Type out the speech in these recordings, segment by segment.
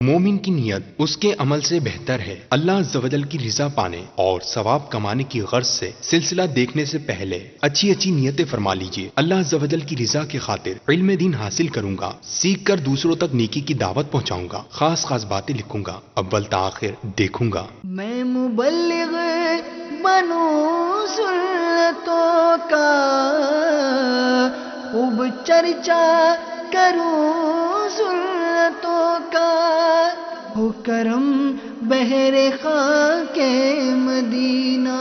مومن کی نیت اس کے عمل سے بہتر ہے۔ اللہ عز و جل کی رضا پانے اور ثواب کمانے کی غرض سے سلسلہ دیکھنے سے پہلے اچھی اچھی نیتیں فرما لیجئے۔ اللہ عز و جل کی رضا کی خاطر علم دین حاصل کروں گا، سیکھ کر دوسروں تک نیکی کی دعوت پہنچاؤں گا، خاص خاص باتیں لکھوں گا، اول تا آخر دیکھوں گا۔ میں مبلغ بنوں سنتوں کا، خوب چرچا کروں سنتوں کا، ہو کرم بہر خاک مدینہ۔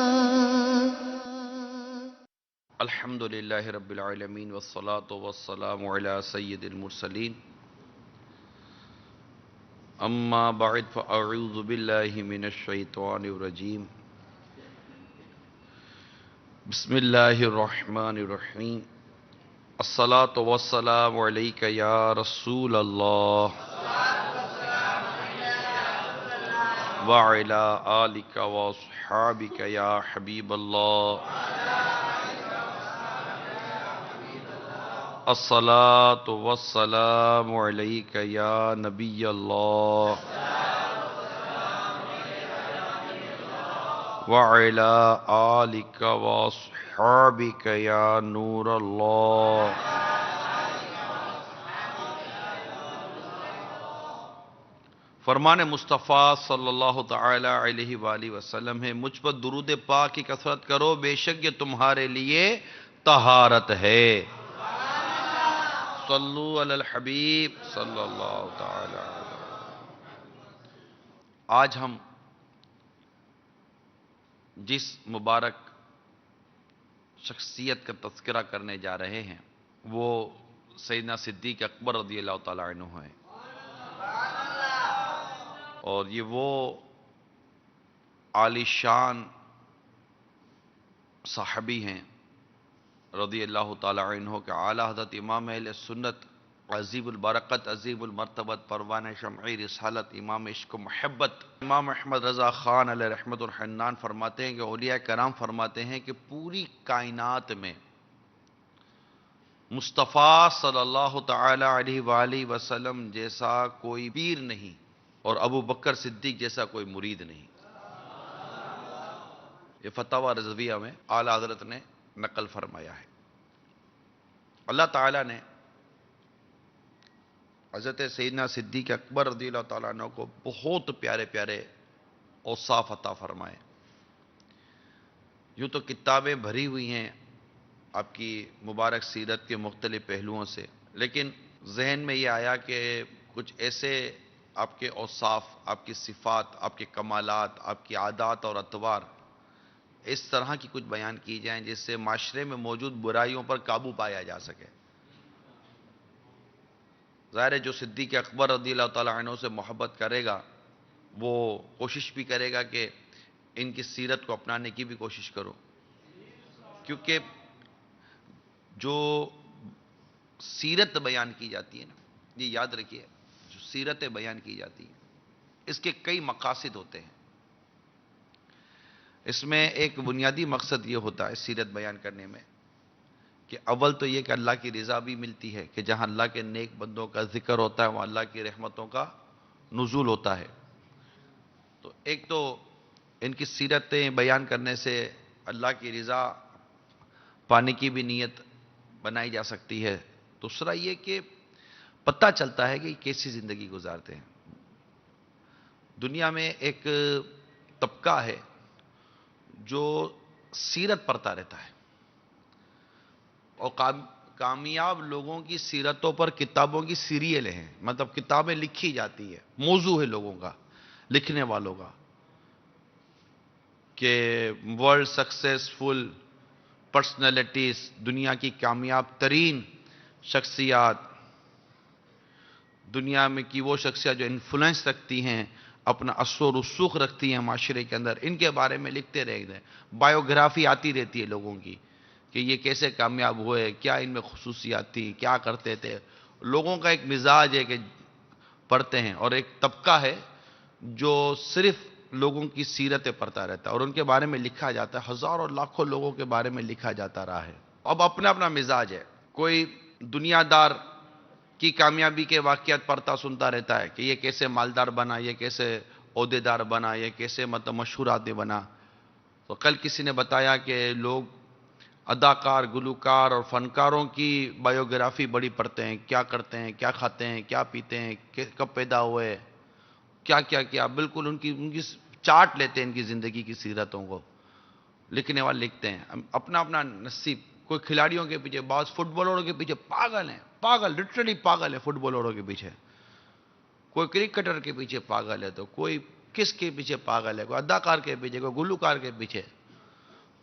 الحمدللہ رب العالمین والصلاة والسلام علی سید المرسلین، اما بعد فاعوذ باللہ من الشیطان الرجیم، بسم اللہ الرحمن الرحیم، الصلاة والسلام علیک یا رسول اللہ وعلی آلک واصحابک یا حبیب اللہ، الصلاة والسلام علیک یا نبی اللہ وعلی آلک واصحابک یا نور اللہ۔ فرمان مصطفیٰ صلی اللہ تعالی علیہ وآلہ وسلم ہے، مجھ پر درود پاک کی کثرت کرو، بے شک یہ تمہارے لیے طہارت ہے۔ صلو علی الحبیب صلی اللہ تعالی علیہ وسلم۔ آج ہم جس مبارک شخصیت کا تذکرہ کرنے جا رہے ہیں وہ سیدنا صدیق اکبر رضی اللہ تعالی عنہ ہیں، اور یہ وہ عالی شان صحابی ہیں رضی اللہ تعالی عنہ کے اعلی حضرت امام اہل سنت، عظیم البرکت، عظیم المرتبت، پروان شمعی رسالت، امام عشق و محبت، امام احمد رضا خان علیہ رحمت الحنان فرماتے ہیں کہ اولیاء کرام فرماتے ہیں کہ پوری کائنات میں مصطفیٰ صلی اللہ تعالی علیہ وآلہ وسلم جیسا کوئی پیر نہیں اور ابو بکر صدیق جیسا کوئی مرید نہیں۔ یہ فتاوی رضویہ میں اعلی حضرت نے نقل فرمایا ہے۔ اللہ تعالیٰ نے حضرت سیدنا صدیق اکبر رضی اللہ تعالیٰ عنہ کو بہت پیارے پیارے اوصاف عطا فرمائے۔ یوں تو کتابیں بھری ہوئی ہیں آپ کی مبارک سیرت کے مختلف پہلوؤں سے، لیکن ذہن میں یہ آیا کہ کچھ ایسے آپ کے اوصاف، آپ کی صفات، آپ کے کمالات، آپ کی عادات اور اطوار اس طرح کی کچھ بیان کی جائیں جس سے معاشرے میں موجود برائیوں پر قابو پایا جا سکے۔ ظاہر ہے جو صدیق اکبر رضی اللہ تعالیٰ عنہ سے محبت کرے گا وہ کوشش بھی کرے گا کہ ان کی سیرت کو اپنانے کی بھی کوشش کرو، کیونکہ جو سیرت بیان کی جاتی ہے نا، یہ یاد رکھیے، جو سیرتیں بیان کی جاتی ہیں اس کے کئی مقاصد ہوتے ہیں۔ اس میں ایک بنیادی مقصد یہ ہوتا ہے سیرت بیان کرنے میں کہ اول تو یہ کہ اللہ کی رضا بھی ملتی ہے، کہ جہاں اللہ کے نیک بندوں کا ذکر ہوتا ہے وہاں اللہ کی رحمتوں کا نزول ہوتا ہے۔ تو ایک تو ان کی سیرتیں بیان کرنے سے اللہ کی رضا پانے کی بھی نیت بنائی جا سکتی ہے۔ دوسرا یہ کہ پتہ چلتا ہے کہ یہ کیسی زندگی گزارتے ہیں۔ دنیا میں ایک طبقہ ہے جو سیرت پڑھتا رہتا ہے، اور کامیاب لوگوں کی سیرتوں پر کتابوں کی سیریلیں ہیں، مطلب کتابیں لکھی جاتی ہے، موضوع ہے لوگوں کا، لکھنے والوں کا، کہ ورلڈ سکسیسفل پرسنالٹیز، دنیا کی کامیاب ترین شخصیات، دنیا میں کی وہ شخصیات جو انفلوئنس رکھتی ہیں، اپنا اثر و رسوخ رکھتی ہیں معاشرے کے اندر، ان کے بارے میں لکھتے رہتے ہیں۔ بایوگرافی آتی رہتی ہے لوگوں کی کہ یہ کیسے کامیاب ہوئے، کیا ان میں خصوصیات تھی، کیا کرتے تھے۔ لوگوں کا ایک مزاج ہے کہ پڑھتے ہیں، اور ایک طبقہ ہے جو صرف لوگوں کی سیرتیں پڑھتا رہتا ہے اور ان کے بارے میں لکھا جاتا ہے، ہزاروں لاکھوں لوگوں کے بارے میں لکھا جاتا رہا ہے۔ اب اپنا اپنا مزاج ہے، کوئی دنیا دار کی کامیابی کے واقعات پڑھتا سنتا رہتا ہے کہ یہ کیسے مالدار بنا، یہ کیسے عہدیدار بنا، یہ کیسے مشہور آدمی بنا. تو کل کسی نے بتایا کہ لوگ اداکار، گلوکار اور فنکاروں کی بایوگرافی بڑی پڑھتے ہیں، کیا کرتے ہیں، کیا کھاتے ہیں، کیا پیتے ہیں، کب پیدا ہوئے، کیا کیا کیا، بالکل ان کی چارٹ لیتے ہیں ان کی زندگی کی سیرتوں کو. لکھنے والے لکھتے ہیں اپنا اپنا نصیب. کوئی کھلاڑیوں کے پیچھے، بعض فٹ بالروں کے پیچھے پاگل ہیں، پاگل، لٹرلی پاگل ہے فٹ بالروں کے پیچھے. کوئی کرکٹر کے پیچھے پاگل ہے، تو کوئی کس کے پیچھے پاگل ہے، کوئی اداکار کے پیچھے، کوئی گلوکار کے پیچھے،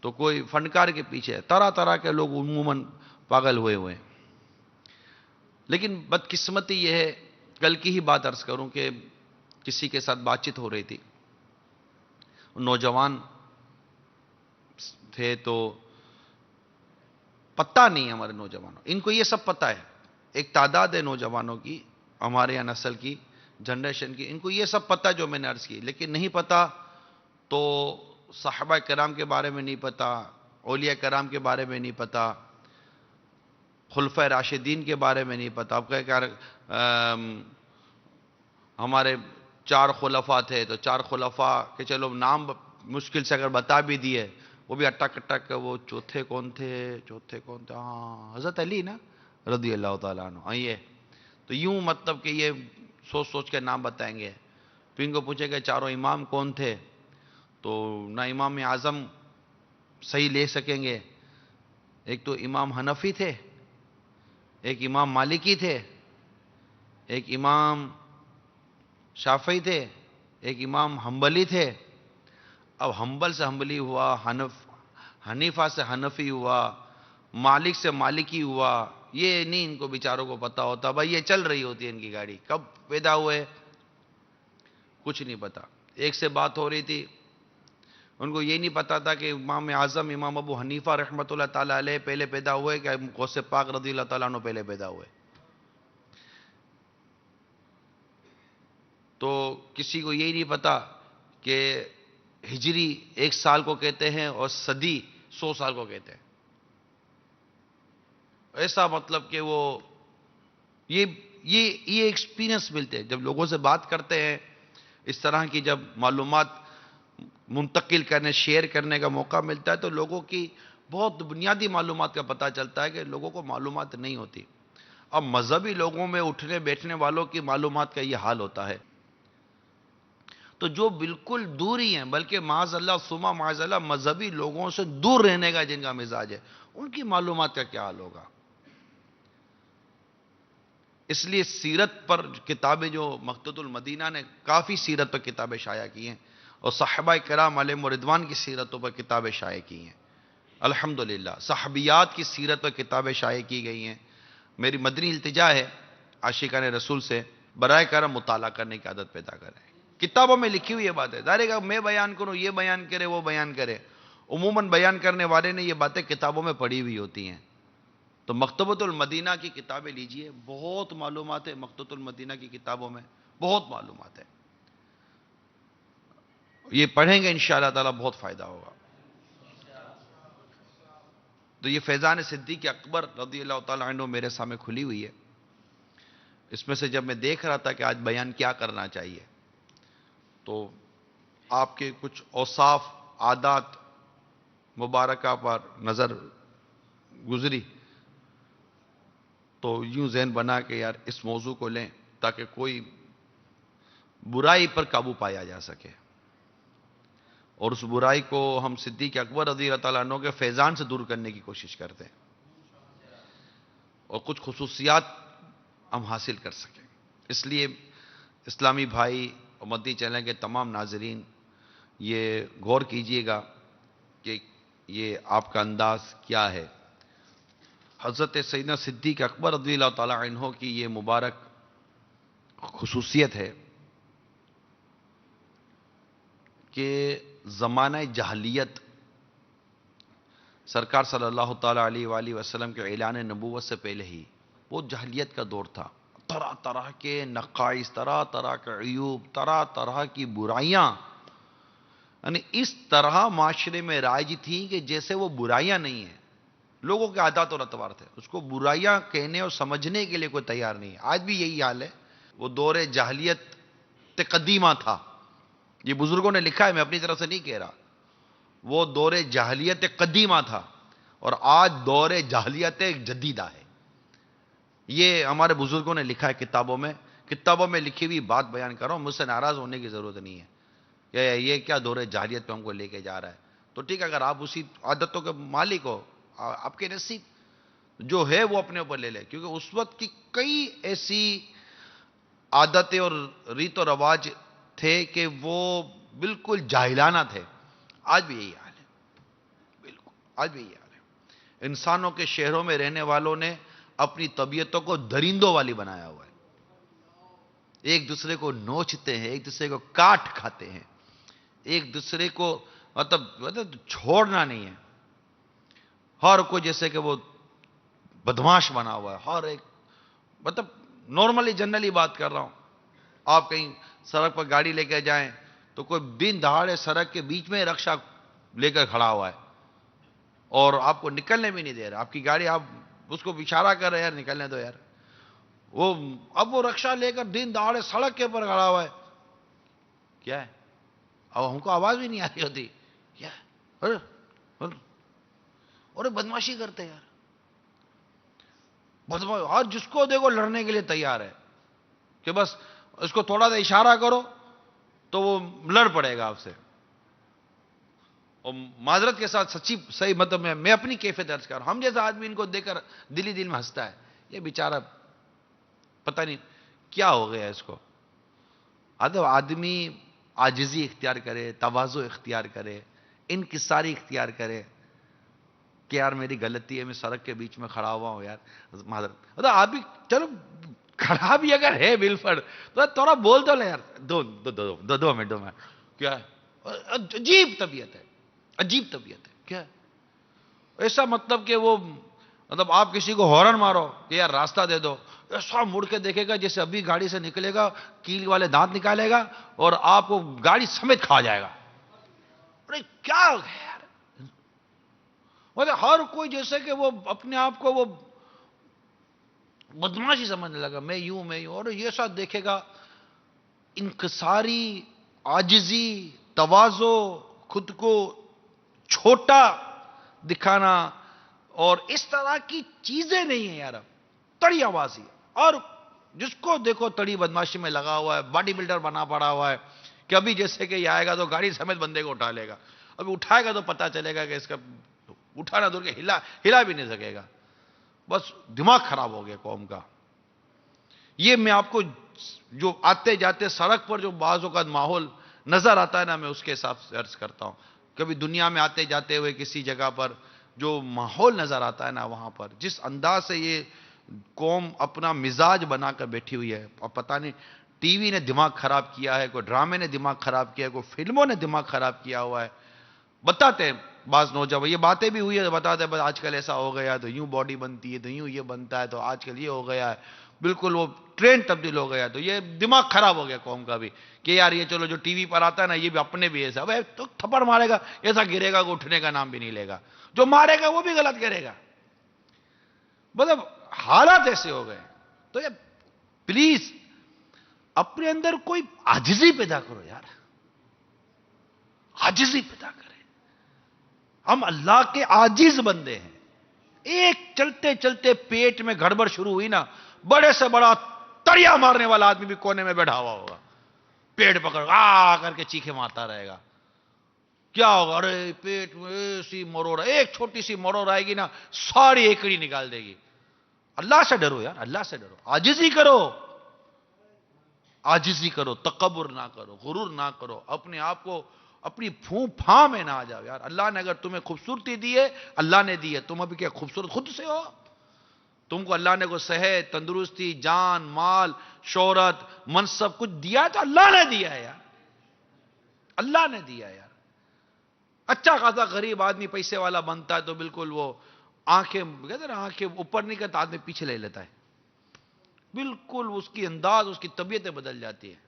تو کوئی فنکار کے پیچھے. طرح طرح کے لوگ عموماً پاگل ہوئے ہوئے ہیں. لیکن بدقسمتی یہ ہے، کل کی ہی بات عرض کروں کہ کسی کے ساتھ بات چیت ہو رہی تھی، نوجوان تھے، تو پتہ نہیں ہمارے نوجوانوں، ان کو یہ سب پتہ ہے، ایک تعداد ہے نوجوانوں کی، ہمارے یہاں نسل کی، جنریشن کی، ان کو یہ سب پتہ جو میں نے عرض کی. لیکن نہیں پتہ تو صحابہ کرام کے بارے میں نہیں پتہ، اولیاء کرام کے بارے میں نہیں پتہ، خلفۂ راشدین کے بارے میں نہیں پتہ. اب کہ ہمارے 4 خلفاء تھے، تو 4 خلفاء کہ چلو نام مشکل سے اگر بتا بھی دیے، وہ بھی اٹک اٹک، وہ چوتھے کون تھے، ہاں حضرت علی نا رضی اللہ تعالیٰ عنہ. یہ تو یوں مطلب کہ یہ سوچ سوچ کے نام بتائیں گے. پھر ان کو پوچھے کہ چاروں امام کون تھے، تو نہ امام اعظم صحیح لے سکیں گے. ایک تو امام حنفی تھے، ایک امام مالکی تھے، ایک امام شافعی تھے، ایک امام حنبلی تھے. اب حنبل سے حنبلی ہوا، حنیفہ سے حنفی ہوا، مالک سے مالکی ہوا. یہ نہیں ان کو بیچاروں کو پتا ہوتا. بھائی یہ چل رہی ہوتی ہے ان کی گاڑی. کب پیدا ہوئے کچھ نہیں پتا. ایک سے بات ہو رہی تھی، ان کو یہ نہیں پتا تھا کہ امام اعظم امام ابو حنیفہ رحمۃ اللہ تعالیٰ علیہ پہلے پیدا ہوئے کہ غوث پاک رضی اللہ تعالیٰ عنہ پہلے پیدا ہوئے. تو کسی کو یہی نہیں پتا کہ ہجری 1 سال کو کہتے ہیں اور صدی 100 سال کو کہتے ہیں. ایسا مطلب کہ وہ یہ ایکسپیرینس ملتے ہیں جب لوگوں سے بات کرتے ہیں. اس طرح کی جب معلومات منتقل کرنے، شیئر کرنے کا موقع ملتا ہے، تو لوگوں کی بہت بنیادی معلومات کا پتہ چلتا ہے کہ لوگوں کو معلومات نہیں ہوتی. اب مذہبی لوگوں میں اٹھنے بیٹھنے والوں کی معلومات کا یہ حال ہوتا ہے. تو جو بالکل دور ہی ہیں، بلکہ معاذ اللہ ثم معاذ اللہ مذہبی لوگوں سے دور رہنے کا جن کا مزاج ہے، ان کی معلومات کا کیا حال ہوگا. اس لیے سیرت پر کتابیں، جو مکتبۃ المدینہ نے کافی سیرت پر کتابیں شائع کی ہیں، اور صحابہ کرام علیہم رضوان کی سیرتوں پر کتابیں شائع کی ہیں. الحمدللہ صحابیات کی سیرت پر کتابیں شائع کی گئی ہیں. میری مدنی التجا ہے عاشقان رسول سے، برائے کرم مطالعہ کرنے کی عادت پیدا کریں. کتابوں میں لکھی ہوئی یہ بات ہے. ظاہر ہے کہ میں بیان کروں، یہ بیان کرے، وہ بیان کرے، عموماً بیان کرنے والے نے یہ باتیں کتابوں میں پڑھی ہوئی ہوتی ہیں. تو مکتبۃ المدینہ کی کتابیں لیجئے، بہت معلومات ہے مکتبۃ المدینہ کی کتابوں میں، بہت معلومات ہے. یہ پڑھیں گے انشاءاللہ تعالی بہت فائدہ ہوگا. تو یہ فیضان صدیق اکبر رضی اللہ تعالیٰ عنہ میرے سامنے کھلی ہوئی ہے. اس میں سے جب میں دیکھ رہا تھا کہ آج بیان کیا کرنا چاہیے، تو آپ کے کچھ اوصاف، عادات مبارکہ پر نظر گزری، تو یوں ذہن بنا کہ یار اس موضوع کو لیں تاکہ کوئی برائی پر قابو پایا جا سکے، اور اس برائی کو ہم صدیق اکبر رضی اللہ تعالیٰ عنہ کے فیضان سے دور کرنے کی کوشش کرتے ہیں، اور کچھ خصوصیات ہم حاصل کر سکیں. اس لیے اسلامی بھائی اور مدنی چینل کے تمام ناظرین یہ غور کیجئے گا کہ یہ آپ کا انداز کیا ہے. حضرت سیدنا صدیق اکبر رضی اللہ تعالیٰ عنہ کی یہ مبارک خصوصیت ہے کہ زمانہ جاہلیت، سرکار صلی اللہ تعالیٰ علیہ وآلہ وسلم کے اعلان نبوت سے پہلے ہی وہ جاہلیت کا دور تھا. طرح طرح کے نقائص، طرح طرح کے عیوب، طرح طرح کی برائیاں، یعنی اس طرح معاشرے میں رائج تھی کہ جیسے وہ برائیاں نہیں ہیں. لوگوں کے عادات اور اطوار تھے، اس کو برائیاں کہنے اور سمجھنے کے لیے کوئی تیار نہیں ہے. آج بھی یہی حال ہے. وہ دور جاہلیت قدیمہ تھا، یہ بزرگوں نے لکھا ہے، میں اپنی طرف سے نہیں کہہ رہا. وہ دور جاہلیت قدیمہ تھا اور آج دور جاہلیت جدیدہ ہے. یہ ہمارے بزرگوں نے لکھا ہے کتابوں میں لکھی ہوئی بات بیان کر رہا ہوں. مجھ سے ناراض ہونے کی ضرورت نہیں ہے کہ یہ کیا دور جاہلیت پہ ہم کو لے کے جا رہا ہے. تو ٹھیک ہے، اگر آپ اسی عادتوں کے مالک ہو، آپ کے نصیب جو ہے وہ اپنے اوپر لے لے، کیونکہ اس وقت کی کئی ایسی عادتیں اور ریت و رواج تھے کہ وہ بالکل جاہلانہ تھے. آج بھی یہی حال ہے، بالکل آج بھی یہی حال ہے. انسانوں کے شہروں میں رہنے والوں نے اپنی طبیعتوں کو درندوں والی بنایا ہوا ہے. ایک دوسرے کو نوچتے ہیں، ایک دوسرے کو کاٹ کھاتے ہیں، ایک دوسرے کو مطلب چھوڑنا نہیں ہے. ہر کوئی جیسے کہ وہ بدماش بنا ہوا ہے. ہر ایک مطلب نارملی جنرلی بات کر رہا ہوں. آپ کہیں سڑک پر گاڑی لے کے جائیں تو کوئی دن دہاڑے سڑک کے بیچ میں رکشا لے کر کھڑا ہوا ہے اور آپ کو نکلنے بھی نہیں دے رہا. آپ کی گاڑی، آپ اس کو اشارہ کر رہے ہیں، یار نکلنے دو یار. اب وہ رکشا لے کر دن دہاڑے سڑک کے اوپر کھڑا ہوا ہے. کیا ہے؟ اب ہم کو آواز بھی نہیں آ رہی ہوتی. کیا ہے؟ اور بدماشی کرتے ہیں یار. اور جس کو دیکھو لڑنے کے لیے تیار ہے کہ بس اس کو تھوڑا سا اشارہ کرو تو وہ لڑ پڑے گا آپ سے. اور معذرت کے ساتھ سچی صحیح مطلب میں اپنی کیفیت درج کر رہا ہوں. ہم جیسا آدمی ان کو دیکھ کر دل ہی دل میں ہنستا ہے. یہ بیچارہ پتہ نہیں کیا ہو گیا اس کو. آدمی عاجزی اختیار کرے، تواضع اختیار کرے، انکساری اختیار کرے کہ یار میری غلطی ہے، میں سڑک کے بیچ میں کھڑا ہوا ہوں یار، معذرت. آپ بھی چلو کھڑا بھی اگر ہے بالفڑ تو تھوڑا بول دو لے یار، دو منٹ کیا ہے. عجیب طبیعت ہے، عجیب طبیعت ہے. کیا ہے ایسا مطلب کہ وہ مطلب آپ کسی کو ہارن مارو کہ یار راستہ دے دو، ایسا مڑ کے دیکھے گا جیسے ابھی گاڑی سے نکلے گا، کیل والے دانت نکالے گا اور آپ کو گاڑی سمیت کھا جائے گا. ارے کیا ہو گیا یار. مطلب ہر کوئی جیسے کہ وہ اپنے آپ کو وہ بدماشی سمجھنے لگا، میں یوں اور یہ ساتھ دیکھے گا انکساری، عاجزی، تواضع، خود کو چھوٹا دکھانا اور اس طرح کی چیزیں نہیں ہیں یار. تڑی آوازی اور جس کو دیکھو تڑی بدماشی میں لگا ہوا ہے، باڈی بلڈر بنا پڑا ہوا ہے کہ ابھی جیسے کہ یہ آئے گا تو گاڑی سمیت بندے کو اٹھا لے گا. ابھی اٹھائے گا تو پتا چلے گا کہ اس کا اٹھانا دور کے ہلا بھی نہیں سکے گا. بس دماغ خراب ہو گیا قوم کا. یہ میں آپ کو جو آتے جاتے سڑک پر جو بعض اوقات ماحول نظر آتا ہے نا، میں اس کے حساب سے عرض کرتا ہوں. کبھی دنیا میں آتے جاتے ہوئے کسی جگہ پر جو ماحول نظر آتا ہے نا، وہاں پر جس انداز سے یہ قوم اپنا مزاج بنا کر بیٹھی ہوئی ہے، اور پتہ نہیں ٹی وی نے دماغ خراب کیا ہے، کوئی ڈرامے نے دماغ خراب کیا ہے، کوئی فلموں نے دماغ خراب کیا ہوا ہے. بتاتے ہیں بعض نوجوان، یہ باتیں بھی ہوئی ہے، بتاتے ہیں بس آج کل ایسا ہو گیا تو یوں باڈی بنتی ہے، تو یوں یہ بنتا ہے، تو آج کل یہ ہو گیا ہے. بالکل وہ ٹرینڈ تبدیل ہو گیا. تو یہ دماغ خراب ہو گیا قوم کا بھی کہ یار یہ چلو جو ٹی وی پر آتا ہے نا، یہ بھی اپنے بھی ایسا تو تھپڑ مارے گا، ایسا گرے گا کہ اٹھنے کا نام بھی نہیں لے گا. جو مارے گا وہ بھی غلط کرے گا. مطلب حالات ایسے ہو گئے. تو یہ پلیز اپنے اندر کوئی عاجزی پیدا کرو یار، عاجزی پیدا کرے. ہم اللہ کے عاجز بندے ہیں. ایک چلتے چلتے پیٹ میں گڑبڑ شروع ہوئی نا، بڑے سے بڑا تڑیا مارنے والا آدمی بھی کونے میں بیٹھا ہوا ہوگا، پیٹ پکڑ کر کے چیخے مارتا رہے گا. کیا ہوگا؟ ارے پیٹ میں ایسی مروڑ، ایک چھوٹی سی مروڑ آئے گی نا، ساری ایکڑی نکال دے گی. اللہ سے ڈرو یار، اللہ سے ڈرو. عاجزی کرو، عاجزی کرو، تکبر نہ کرو، غرور نہ کرو. اپنے آپ کو اپنی پھوں پھاں میں نہ آ جاؤ یار. اللہ نے اگر تمہیں خوبصورتی دی ہے، اللہ نے دی ہے. تم ابھی کیا خوبصورت خود سے ہو؟ تم کو اللہ نے کو صحت، تندرستی، جان، مال، شہرت، منصب کچھ دیا تو اللہ نے دیا ہے یار. اللہ نے دیا ہے یار. اچھا خاصا غریب آدمی پیسے والا بنتا ہے تو بالکل وہ آنکھیں کہتے ہیں نا، آنکھیں اوپر نہیں کرتا، آدمی پیچھے لے لیتا ہے. بالکل اس کی انداز، اس کی طبیعتیں بدل جاتی ہے.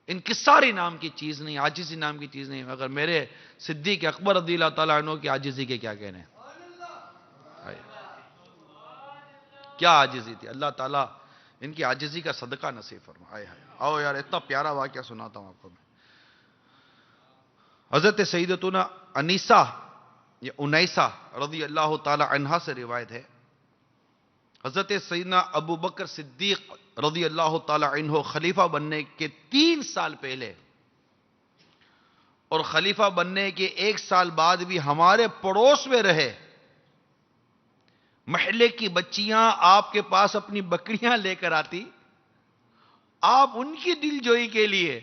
انکساری نام کی چیز نہیں، عاجزی نام کی چیز نہیں. اگر میرے صدیق اکبر رضی اللہ تعالیٰ عنہ کی عاجزی کے کیا کہنے ہیں. کیا عاجزی تھی. اللہ تعالیٰ ان کی عاجزی کا صدقہ نصیب فرمائے. آؤ یار اتنا پیارا واقعہ سناتا ہوں آپ کو میں. حضرت سیدتنا انیسہ یا انیسہ رضی اللہ تعالی عنہا سے روایت ہے. حضرت سیدنا ابو بکر صدیق رضی اللہ تعالی عنہ خلیفہ بننے کے 3 سال پہلے اور خلیفہ بننے کے 1 سال بعد بھی ہمارے پڑوس میں رہے. محلے کی بچیاں آپ کے پاس اپنی بکریاں لے کر آتی, آپ ان کی دل جوئی کے لیے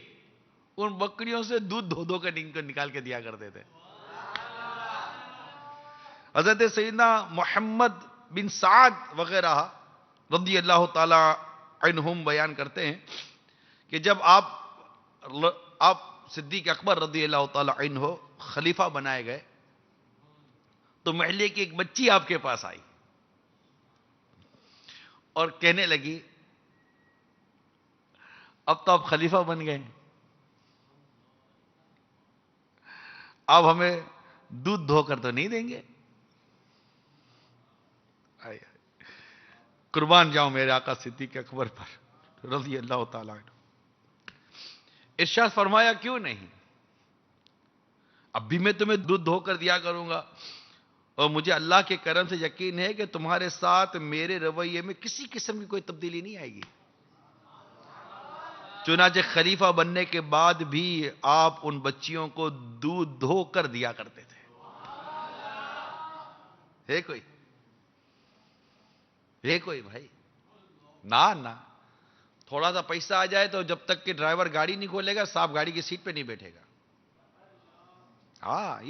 ان بکریوں سے دودھ دھو دھو کر نکال کے دیا کرتے تھے. حضرت سیدنا محمد بن سعد وغیرہ رضی اللہ تعالی عنہم بیان کرتے ہیں کہ جب آپ صدیق اکبر رضی اللہ تعالی عنہ خلیفہ بنائے گئے تو محلے کی ایک بچی آپ کے پاس آئی اور کہنے لگی اب تو آپ خلیفہ بن گئے, آپ ہمیں دودھ دھو کر تو نہیں دیں گے. قربان جاؤں میرے آقا صدیق اکبر پر رضی اللہ تعالیٰ عنہ. ارشاد فرمایا کیوں نہیں, اب بھی میں تمہیں دودھ دھو کر دیا کروں گا, اور مجھے اللہ کے کرم سے یقین ہے کہ تمہارے ساتھ میرے رویے میں کسی قسم کی کوئی تبدیلی نہیں آئے گی. چنانچہ خلیفہ بننے کے بعد بھی آپ ان بچیوں کو دودھ دھو کر دیا کرتے تھے. ہے کوئی بھائی؟ نہ تھوڑا سا پیسہ آ جائے تو جب تک کہ ڈرائیور گاڑی نہیں کھولے گا صاحب گاڑی کی سیٹ پہ نہیں بیٹھے گا. ہاں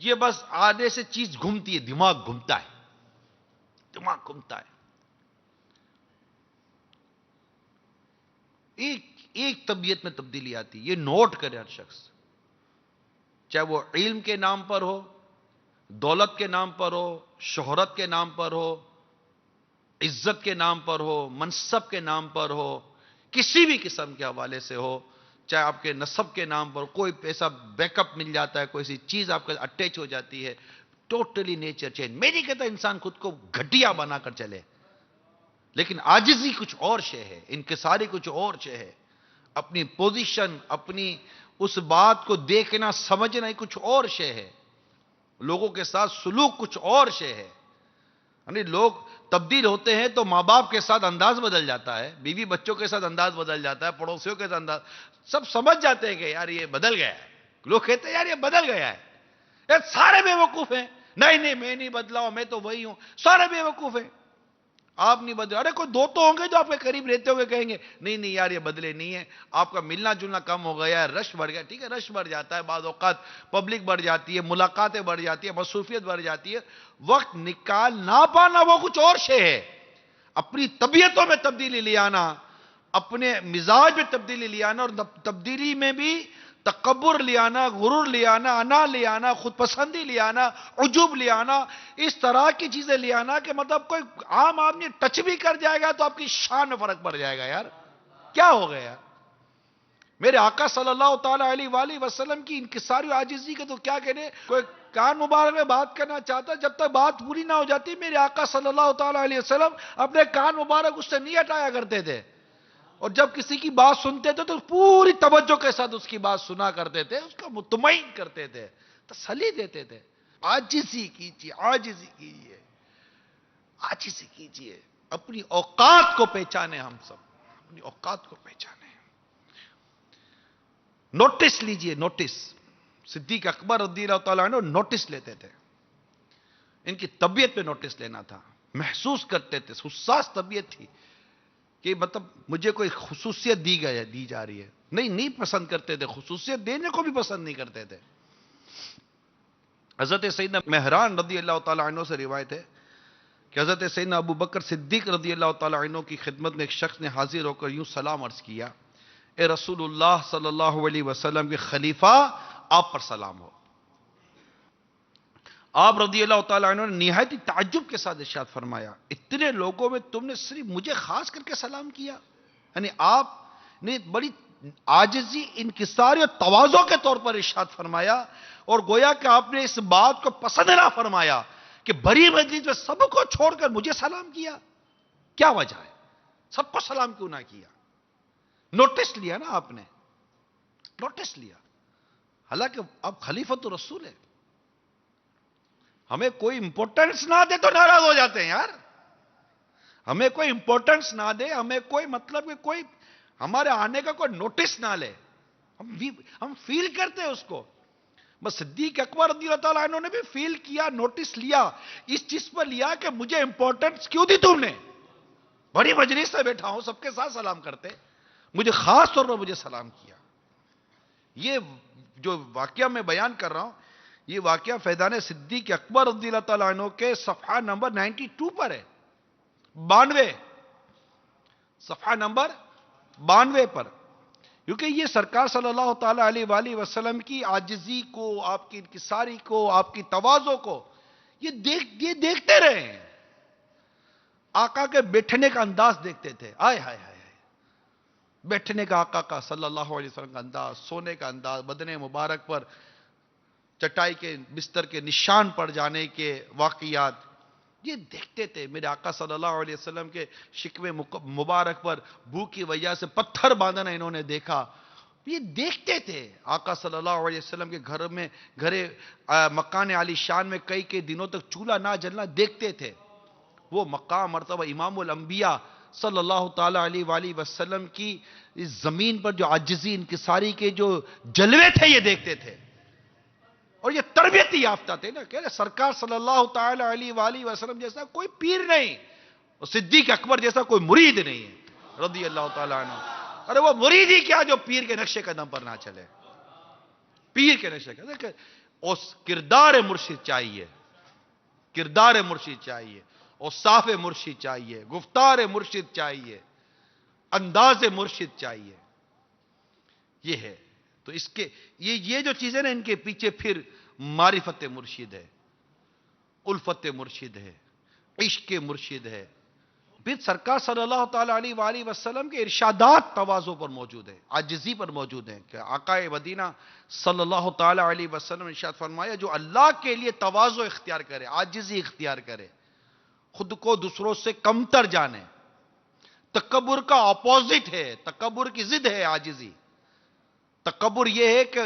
یہ بس آنے سے چیز گھومتی ہے, دماغ گھومتا ہے. ایک طبیعت میں تبدیلی آتی, یہ نوٹ کرے ہر شخص, چاہے وہ علم کے نام پر ہو, دولت کے نام پر ہو, شہرت کے نام پر ہو, عزت کے نام پر ہو, منصب کے نام پر ہو, کسی بھی قسم کے حوالے سے ہو, چاہے آپ کے نسب کے نام پر کوئی پیسہ بیک اپ مل جاتا ہے, کوئی سی چیز آپ کے اٹیچ ہو جاتی ہے, ٹوٹلی نیچر چینج. میں نہیں کہتا انسان خود کو گھٹیا بنا کر چلے, لیکن عاجزی کچھ اور شے ہے, انکساری کچھ اور شے ہے, اپنی پوزیشن, اپنی اس بات کو دیکھنا سمجھنا کچھ اور شے ہے, لوگوں کے ساتھ سلوک کچھ اور شے ہے. یعنی لوگ تبدیل ہوتے ہیں تو ماں باپ کے ساتھ انداز بدل جاتا ہے, بیوی بچوں کے ساتھ انداز بدل جاتا ہے, پڑوسیوں کے ساتھ انداز, سب سمجھ جاتے ہیں کہ یار یہ بدل گیا ہے. لوگ کہتے ہیں یار یہ بدل گیا ہے, یہ سارے بے وقوف ہیں. نہیں میں نہیں بدلا ہوں, میں تو وہی ہوں. سارے بے وقوف ہیں, آپ نہیں بدلے. ارے کوئی 2 تو ہوں گے جو آپ کے قریب رہتے ہوئے کہیں گے نہیں یار یہ بدلے نہیں ہے, آپ کا ملنا جلنا کم ہو گیا ہے, رش بڑھ گیا. ٹھیک ہے رش بڑھ جاتا ہے, بعض اوقات پبلک بڑھ جاتی ہے, ملاقاتیں بڑھ جاتی ہے, مصروفیت بڑھ جاتی ہے, وقت نکال نہ پانا وہ کچھ اور شے ہے. اپنی طبیعتوں میں تبدیلی لے آنا, اپنے مزاج میں تبدیلی لے آنا, اور تبدیلی میں بھی تکبر لے آنا, غرور لے آنا, انا لے آنا, خود پسندی لے آنا, عجب لے آنا, اس طرح کی چیزیں لے آنا کہ مطلب کوئی عام آدمی ٹچ بھی کر جائے گا تو آپ کی شان میں فرق پڑ جائے گا. یار کیا ہو گیا یار؟ میرے آقا صلی اللہ تعالی علیہ وآلہ وسلم کی انکساری و عاجزی کے تو کیا کہنے. کوئی کان مبارک میں بات کرنا چاہتا, جب تک بات پوری نہ ہو جاتی میرے آقا صلی اللہ تعالی علیہ وسلم اپنے کان مبارک اس سے نہیں ہٹایا کرتے تھے, اور جب کسی کی بات سنتے تھے تو پوری توجہ کے ساتھ اس کی بات سنا کرتے تھے, اس کا مطمئن کرتے تھے, تسلی دیتے تھے. عاجزی کیجیے, عاجزی کیجیے, اپنی اوقات کو پہچانے. ہم سب اپنی اوقات کو پہچانے. نوٹس لیجیے, نوٹس. صدیق اکبر رضی اللہ تعالیٰ عنہ نوٹس لیتے تھے, ان کی طبیعت پہ نوٹس لینا تھا, محسوس کرتے تھے, حساس طبیعت تھی کہ مطلب مجھے کوئی خصوصیت دی جا رہی ہے. نہیں پسند کرتے تھے, خصوصیت دینے کو بھی پسند نہیں کرتے تھے. حضرت سیدنا مہران رضی اللہ تعالیٰ عنہ سے روایت ہے کہ حضرت سیدنا ابو بکر صدیق رضی اللہ تعالیٰ عنہ کی خدمت میں ایک شخص نے حاضر ہو کر یوں سلام عرض کیا, اے رسول اللہ صلی اللہ علیہ وسلم کے خلیفہ, آپ پر سلام ہو. آپ رضی اللہ تعالیٰ عنہ نے نہایت تعجب کے ساتھ ارشاد فرمایا, اتنے لوگوں میں تم نے صرف مجھے خاص کر کے سلام کیا. یعنی آپ نے بڑی عاجزی, انکساری اور تواضع کے طور پر ارشاد فرمایا, اور گویا کہ آپ نے اس بات کو پسند نہ فرمایا کہ بڑی مجلس میں سب کو چھوڑ کر مجھے سلام کیا؟ کیا وجہ ہے؟ سب کو سلام کیوں نہ کیا؟ نوٹس لیا نا آپ نے، نوٹس لیا. حالانکہ اب خلیفۃ الرسول ہے. ہمیں کوئی امپورٹنس نہ دے تو ناراض ہو جاتے ہیں یار. ہمیں کوئی امپورٹنس نہ دے، ہمیں کوئی مطلب کہ کوئی ہمارے آنے کا کوئی نوٹس نہ لے، ہم فیل کرتے ہیں اس کو. بس صدیق اکبر رضی اللہ تعالیٰ عنہ نے بھی فیل کیا، نوٹس لیا، اس چیز پر لیا کہ مجھے امپورٹنس کیوں دی تم نے؟ بڑی مجلس سے بیٹھا ہوں، سب کے ساتھ سلام کرتے، مجھے خاص طور پر مجھے سلام کیا. یہ جو واقعہ میں بیان کر رہا ہوں، یہ واقعہ فیضان صدیق اکبر رضی اللہ تعالیٰ عنہ کے صفحہ نمبر 92 پر ہے، 92 صفحہ نمبر 92 پر. کیونکہ یہ سرکار صلی اللہ تعالیٰ علیہ وآلہ وسلم کی عاجزی کو، آپ کی انکساری کو، آپ کی تواضع کو یہ دیکھتے رہے ہیں. آقا کے بیٹھنے کا انداز دیکھتے تھے. آئے ہائے ہائے، بیٹھنے کا آقا کا صلی اللہ علیہ وسلم کا انداز، سونے کا انداز، بدن مبارک پر چٹائی کے بستر کے نشان پڑ جانے کے واقعات یہ دیکھتے تھے. میرے آقا صلی اللہ علیہ وسلم کے شکوے مبارک پر بھوک کی وجہ سے پتھر باندھنا انہوں نے دیکھا. یہ دیکھتے تھے. آقا صلی اللہ علیہ وسلم کے گھر مکان عالی شان میں کئی دنوں تک چولہا نہ جلنا دیکھتے تھے. وہ مقام مرتبہ امام الانبیاء صلی اللہ تعالیٰ علیہ وآلہ وسلم کی اس زمین پر جو عاجزی انکساری کے جو جلوے تھے یہ دیکھتے تھے. اور یہ تربیتی یافتہ تھے نا، کہ سرکار صلی اللہ تعالیٰ علیہ وآلہ وسلم جیسا کوئی پیر نہیں، اور صدیق اکبر جیسا کوئی مرید نہیں ہے رضی اللہ تعالیٰ عنہ. ارے وہ مرید ہی کیا جو پیر کے نقش قدم پر نہ چلے. پیر کے نقش قدم، اس کردار مرشد چاہیے، کردار مرشد چاہیے، اوصاف مرشد چاہیے، گفتار مرشد چاہیے، انداز مرشد چاہیے. یہ ہے. تو اس کے یہ جو چیزیں نا، ان کے پیچھے پھر معرفت مرشد ہے، الفت مرشد ہے، عشق مرشد ہے. پھر سرکار صلی اللہ تعالیٰ علیہ وآلہ وسلم کے ارشادات تواضع پر موجود ہیں، عاجزی پر موجود ہیں. کہ آقا مدینہ صلی اللہ تعالیٰ علیہ وسلم نے ارشاد فرمایا، جو اللہ کے لیے تواضع اختیار کرے، عاجزی اختیار کرے، خود کو دوسروں سے کمتر جانے. تکبر کا اپوزٹ ہے، تکبر کی ضد ہے عاجزی. تکبر یہ ہے کہ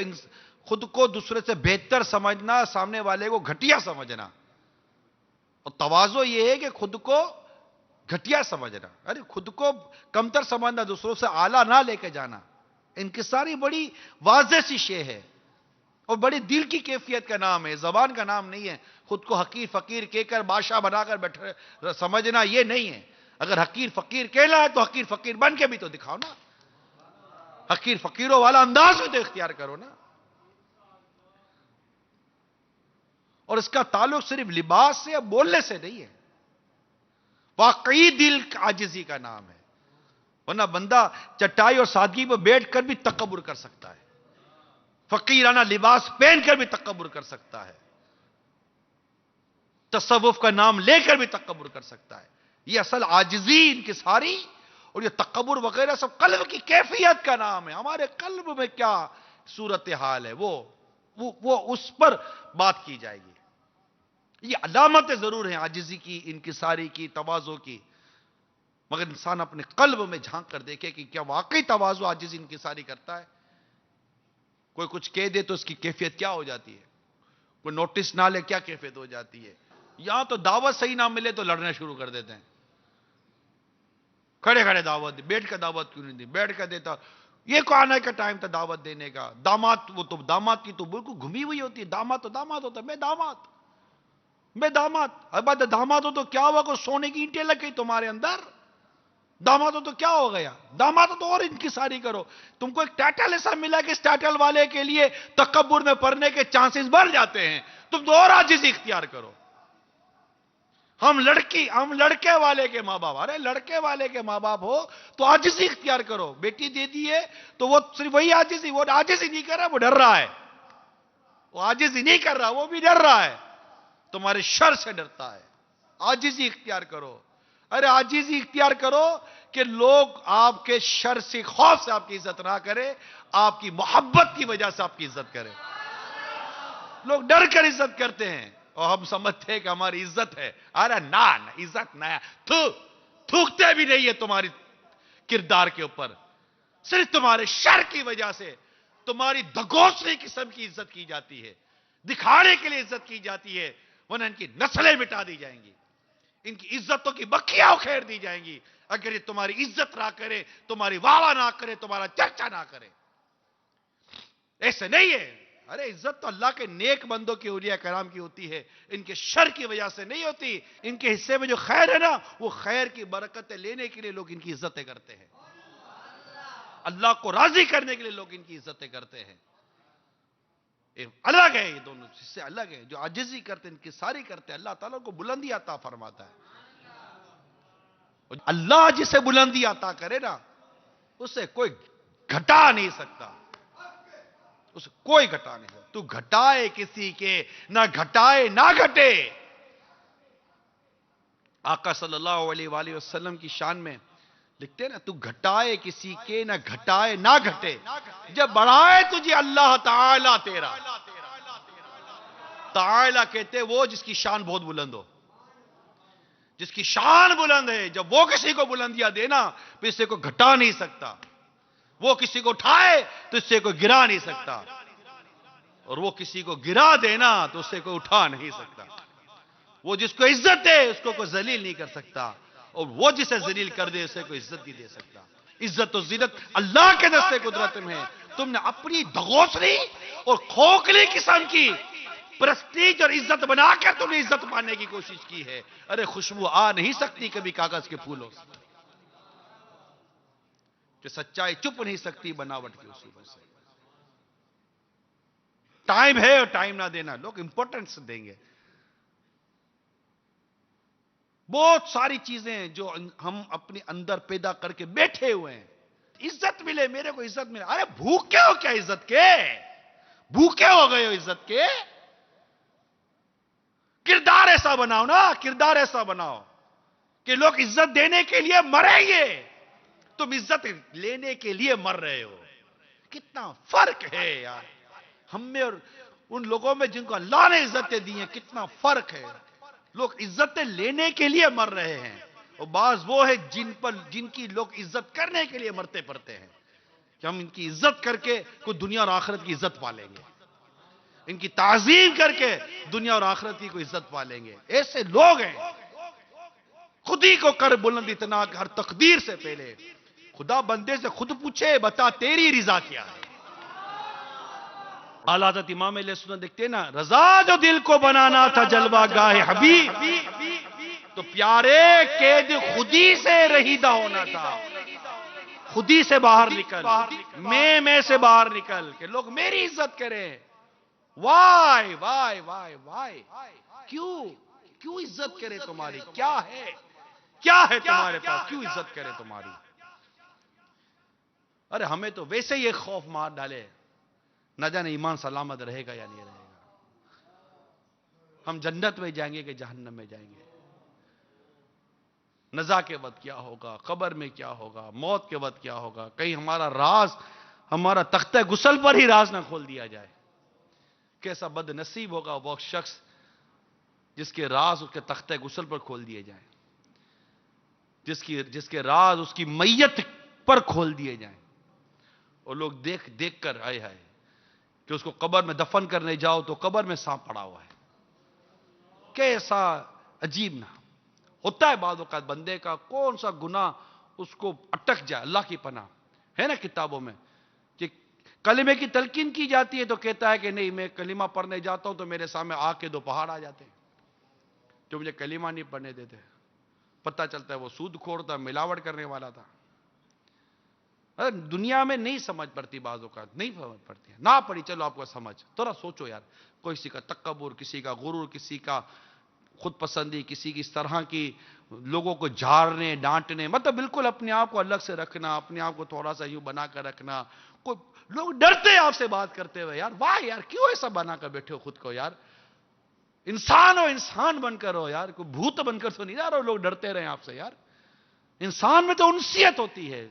خود کو دوسرے سے بہتر سمجھنا، سامنے والے کو گھٹیا سمجھنا. اور تواضع یہ ہے کہ خود کو گھٹیا سمجھنا، ارے خود کو کمتر سمجھنا، دوسروں سے اعلیٰ نہ لے کے جانا. انکساری بڑی واضح سی شے ہے، اور بڑی دل کی کیفیت کا نام ہے، زبان کا نام نہیں ہے. خود کو حقیر فقیر کہہ کر بادشاہ بنا کر بیٹھے سمجھنا یہ نہیں ہے. اگر حقیر فقیر کہنا ہے تو حقیر فقیر بن کے بھی تو دکھاؤ نا، حقیر فقیروں والا انداز بھی تو اختیار کرو نا. اور اس کا تعلق صرف لباس سے یا بولنے سے نہیں ہے، واقعی دل عاجزی کا نام ہے. ورنہ بندہ چٹائی اور سادگی پر بیٹھ کر بھی تکبر کر سکتا ہے، فقیرانہ لباس پہن کر بھی تکبر کر سکتا ہے، تصوف کا نام لے کر بھی تکبر کر سکتا ہے. یہ اصل عاجزی انکساری اور یہ تکبر وغیرہ سب قلب کی کیفیت کا نام ہے. ہمارے قلب میں کیا صورتحال ہے وہ اس پر بات کی جائے گی. یہ علامتیں ضرور ہیں عاجزی کی، انکساری کی، تواضع کی، مگر انسان اپنے قلب میں جھانک کر دیکھے کہ کیا واقعی تواضع عاجزی انکساری کرتا ہے. کوئی کچھ کہہ دے تو اس کی کیفیت کیا ہو جاتی ہے، کوئی نوٹس نہ لے کیا کیفیت ہو جاتی ہے. یہاں تو دعوت صحیح نہ ملے تو لڑنا شروع کر دیتے ہیں. کھڑے کھڑے دعوت دی، بیٹھ کے دعوت کیوں نہیں دی، بیٹھ کے دیتا. یہ کو آنے کا ٹائم تھا دعوت دینے کا. داماد، وہ تو داماد کی تو بالکل گھمی ہوئی ہوتی ہے. داماد تو داماد ہوتا ہے، میں داماد. اب داماد ہو تو کیا ہوا، کوئی سونے کی اینٹیں لگ گئی تمہارے اندر؟ داماد ہو تو کیا ہو گیا؟ داماد ہو تو اور انکساری کرو. تم کو ایک ٹائٹل ایسا ملا کہ اس ٹائٹل والے کے لیے تکبر میں پڑنے کے چانسز بڑھ جاتے ہیں. تم تو اور عاجزی اختیار کرو. ہم لڑکے والے کے ماں باپ، ارے لڑکے والے کے ماں باپ ہو تو عاجزی اختیار کرو. بیٹی دے دی ہے تو وہ صرف وہی عاجزی، وہ عاجزی نہیں کر رہا، وہ ڈر رہا ہے. وہ عاجزی نہیں کر رہا، وہ بھی ڈر رہا ہے، تمہارے شر سے ڈرتا ہے. عاجزی اختیار کرو. ارے عاجزی اختیار کرو کہ لوگ آپ کے شر سے، خوف سے آپ کی عزت نہ کرے، آپ کی محبت کی وجہ سے آپ کی عزت کرے. لوگ ڈر کر عزت کرتے ہیں. اور ہم سمجھتے ہیں کہ ہماری عزت ہے. ارے نا عزت نہ تھوکتے بھی نہیں ہے تمہاری کردار کے اوپر. صرف تمہارے شر کی وجہ سے تمہاری دگوسری قسم کی عزت کی جاتی ہے, دکھانے کے لیے عزت کی جاتی ہے, ورنہ ان کی نسلیں مٹا دی جائیں گی, ان کی عزتوں کی بکیاں اکھیڑ دی جائیں گی اگر یہ تمہاری عزت نہ کرے, تمہاری واہ نہ کرے, تمہارا چرچا نہ کرے. ایسے نہیں ہے. ارے عزت تو اللہ کے نیک بندوں کی, اولیاء کرام کی ہوتی ہے, ان کے شر کی وجہ سے نہیں ہوتی. ان کے حصے میں جو خیر ہے نا, وہ خیر کی برکتیں لینے کے لیے لوگ ان کی عزتیں کرتے ہیں. اللہ کو راضی کرنے کے لیے لوگ ان کی عزتیں کرتے ہیں. الگ ہے, یہ دونوں حصے الگ ہیں. جو عاجزی کرتے ہیں, ان کی ساری کرتے ہیں, اللہ تعالیٰ کو بلندی عطا فرماتا ہے. اللہ جسے بلندی عطا کرے نا, اسے کوئی گھٹا نہیں سکتا, اسے کوئی گھٹا نہیں سکتا. تو گھٹائے کسی کے نہ گھٹائے نہ گھٹے. آقا صلی اللہ علیہ وآلہ وسلم کی شان میں لکھتے ہیں نا, تو گھٹائے کسی کے نہ گھٹائے نہ گھٹے, جب بڑھائے تجھے اللہ تعالیٰ تیرا. تعالیٰ کہتے وہ جس کی شان بہت بلند ہو, جس کی شان بلند ہے, جب وہ کسی کو بلندیاں دینا تو اس سے کوئی گھٹا نہیں سکتا. وہ کسی کو اٹھائے تو اس سے کوئی گرا نہیں سکتا, اور وہ کسی کو گرا دینا تو اس سے کوئی اٹھا نہیں سکتا. وہ جس کو عزت دے اس کو کوئی ذلیل نہیں کر سکتا, اور وہ جسے ذلیل کر دے اسے کوئی عزت نہیں دے سکتا. عزت و ذلت اللہ کے دستے قدرت میں ہے. تم نے اپنی دغوسری اور کھوکھلی قسم کی پرسٹیج اور عزت بنا کر تم نے عزت پانے کی کوشش کی ہے. ارے خوشبو آ نہیں سکتی کبھی کاغذ کے پھولوں سے, کہ سچائی چھپ نہیں سکتی بناوٹ کے اصولوں سے. ٹائم ہے اور ٹائم نہ دینا, لوگ امپورٹنس دیں گے. بہت ساری چیزیں ہیں جو ہم اپنے اندر پیدا کر کے بیٹھے ہوئے ہیں. عزت ملے, میرے کو عزت ملے. ارے بھوکے ہو کیا عزت کے؟ بھوکے ہو گئے ہو عزت کے؟ کردار ایسا بناؤ نا, کردار ایسا بناؤ کہ لوگ عزت دینے کے لیے مریں گے, تم عزت لینے کے لیے مر رہے ہو. کتنا فرق ہے یار ہم میں اور ان لوگوں میں جن کو اللہ نے عزتیں دی ہیں. کتنا فرق ہے. لوگ عزتیں لینے کے لیے مر رہے ہیں, اور بعض وہ ہے جن کی لوگ عزت کرنے کے لیے مرتے پڑتے ہیں کہ ہم ان کی عزت کر کے کوئی دنیا اور آخرت کی عزت پالیں گے, ان کی تعظیم کر کے دنیا اور آخرت کی کوئی عزت پالیں گے. ایسے لوگ ہیں. خود ہی کو کر بلند اتنا کہ ہر تقدیر سے پہلے خدا بندے سے خود پوچھے, بتا تیری رضا کیا ہے. اعلیٰ حضرت امام علیہ السلام دیکھتے نا, رضا جو دل کو بنانا تھا جلوہ گاہ حبیب, تو پیارے قید خودی سے رہیدہ ہونا تھا. خودی سے باہر نکل, میں سے باہر نکل کہ لوگ میری عزت کریں. وائی وائی وائی وائی, کیوں عزت کرے تمہاری؟ کیا ہے تمہارے پاس, کیوں عزت کرے تمہاری؟ ارے ہمیں تو ویسے ہی ایک خوف مار ڈالے, نہ جانے ایمان سلامت رہے گا یا نہیں رہے گا, ہم جنت میں جائیں گے کہ جہنم میں جائیں گے, نزا کے وقت کیا ہوگا, قبر میں کیا ہوگا, موت کے وقت کیا ہوگا. کہیں ہمارا راز, ہمارا تختہ غسل پر ہی راز نہ کھول دیا جائے. کیسا بد نصیب ہوگا وہ شخص جس کے راز اس کے تختہ غسل پر کھول دیے جائیں, جس کے راز اس کی میت پر کھول دیے جائیں, اور لوگ دیکھ کر آئے ہیں کہ اس کو قبر میں دفن کرنے جاؤ تو قبر میں سانپ پڑا ہوا ہے. کیسا عجیب نہ ہوتا ہے بعض اوقات بندے کا, کون سا گناہ اس کو اٹک جائے. اللہ کی پناہ ہے نا کتابوں میں کہ کلمے کی تلقین کی جاتی ہے تو کہتا ہے کہ نہیں, میں کلمہ پڑھنے جاتا ہوں تو میرے سامنے آگ کے 2 پہاڑ آ جاتے ہیں جو مجھے کلمہ نہیں پڑھنے دیتے. پتہ چلتا ہے وہ سود خور تھا, ملاوٹ کرنے والا تھا. دنیا میں نہیں سمجھ پڑتی بعض اوقات, نہیں سمجھ پڑتی ہے. نہ پڑی چلو آپ کو سمجھ, تھوڑا سوچو یار. کسی کا تکبر, کسی کا غرور, کسی کا خود پسندی, کسی کی اس طرح کی لوگوں کو جھاڑنے ڈانٹنے, مطلب بالکل اپنے آپ کو الگ سے رکھنا, اپنے آپ کو تھوڑا سا یوں بنا کر رکھنا. لوگ ڈرتے ہیں آپ سے بات کرتے ہوئے, یار واہ یار کیوں ایسا بنا کر بیٹھے ہو خود کو یار, انسان ہو, انسان بن کر ہو یار, کوئی بھوت بن کر تو نہیں جا رہا ہو. لوگ ڈرتے رہے آپ سے یار. انسان میں تو انسیت ہوتی ہے,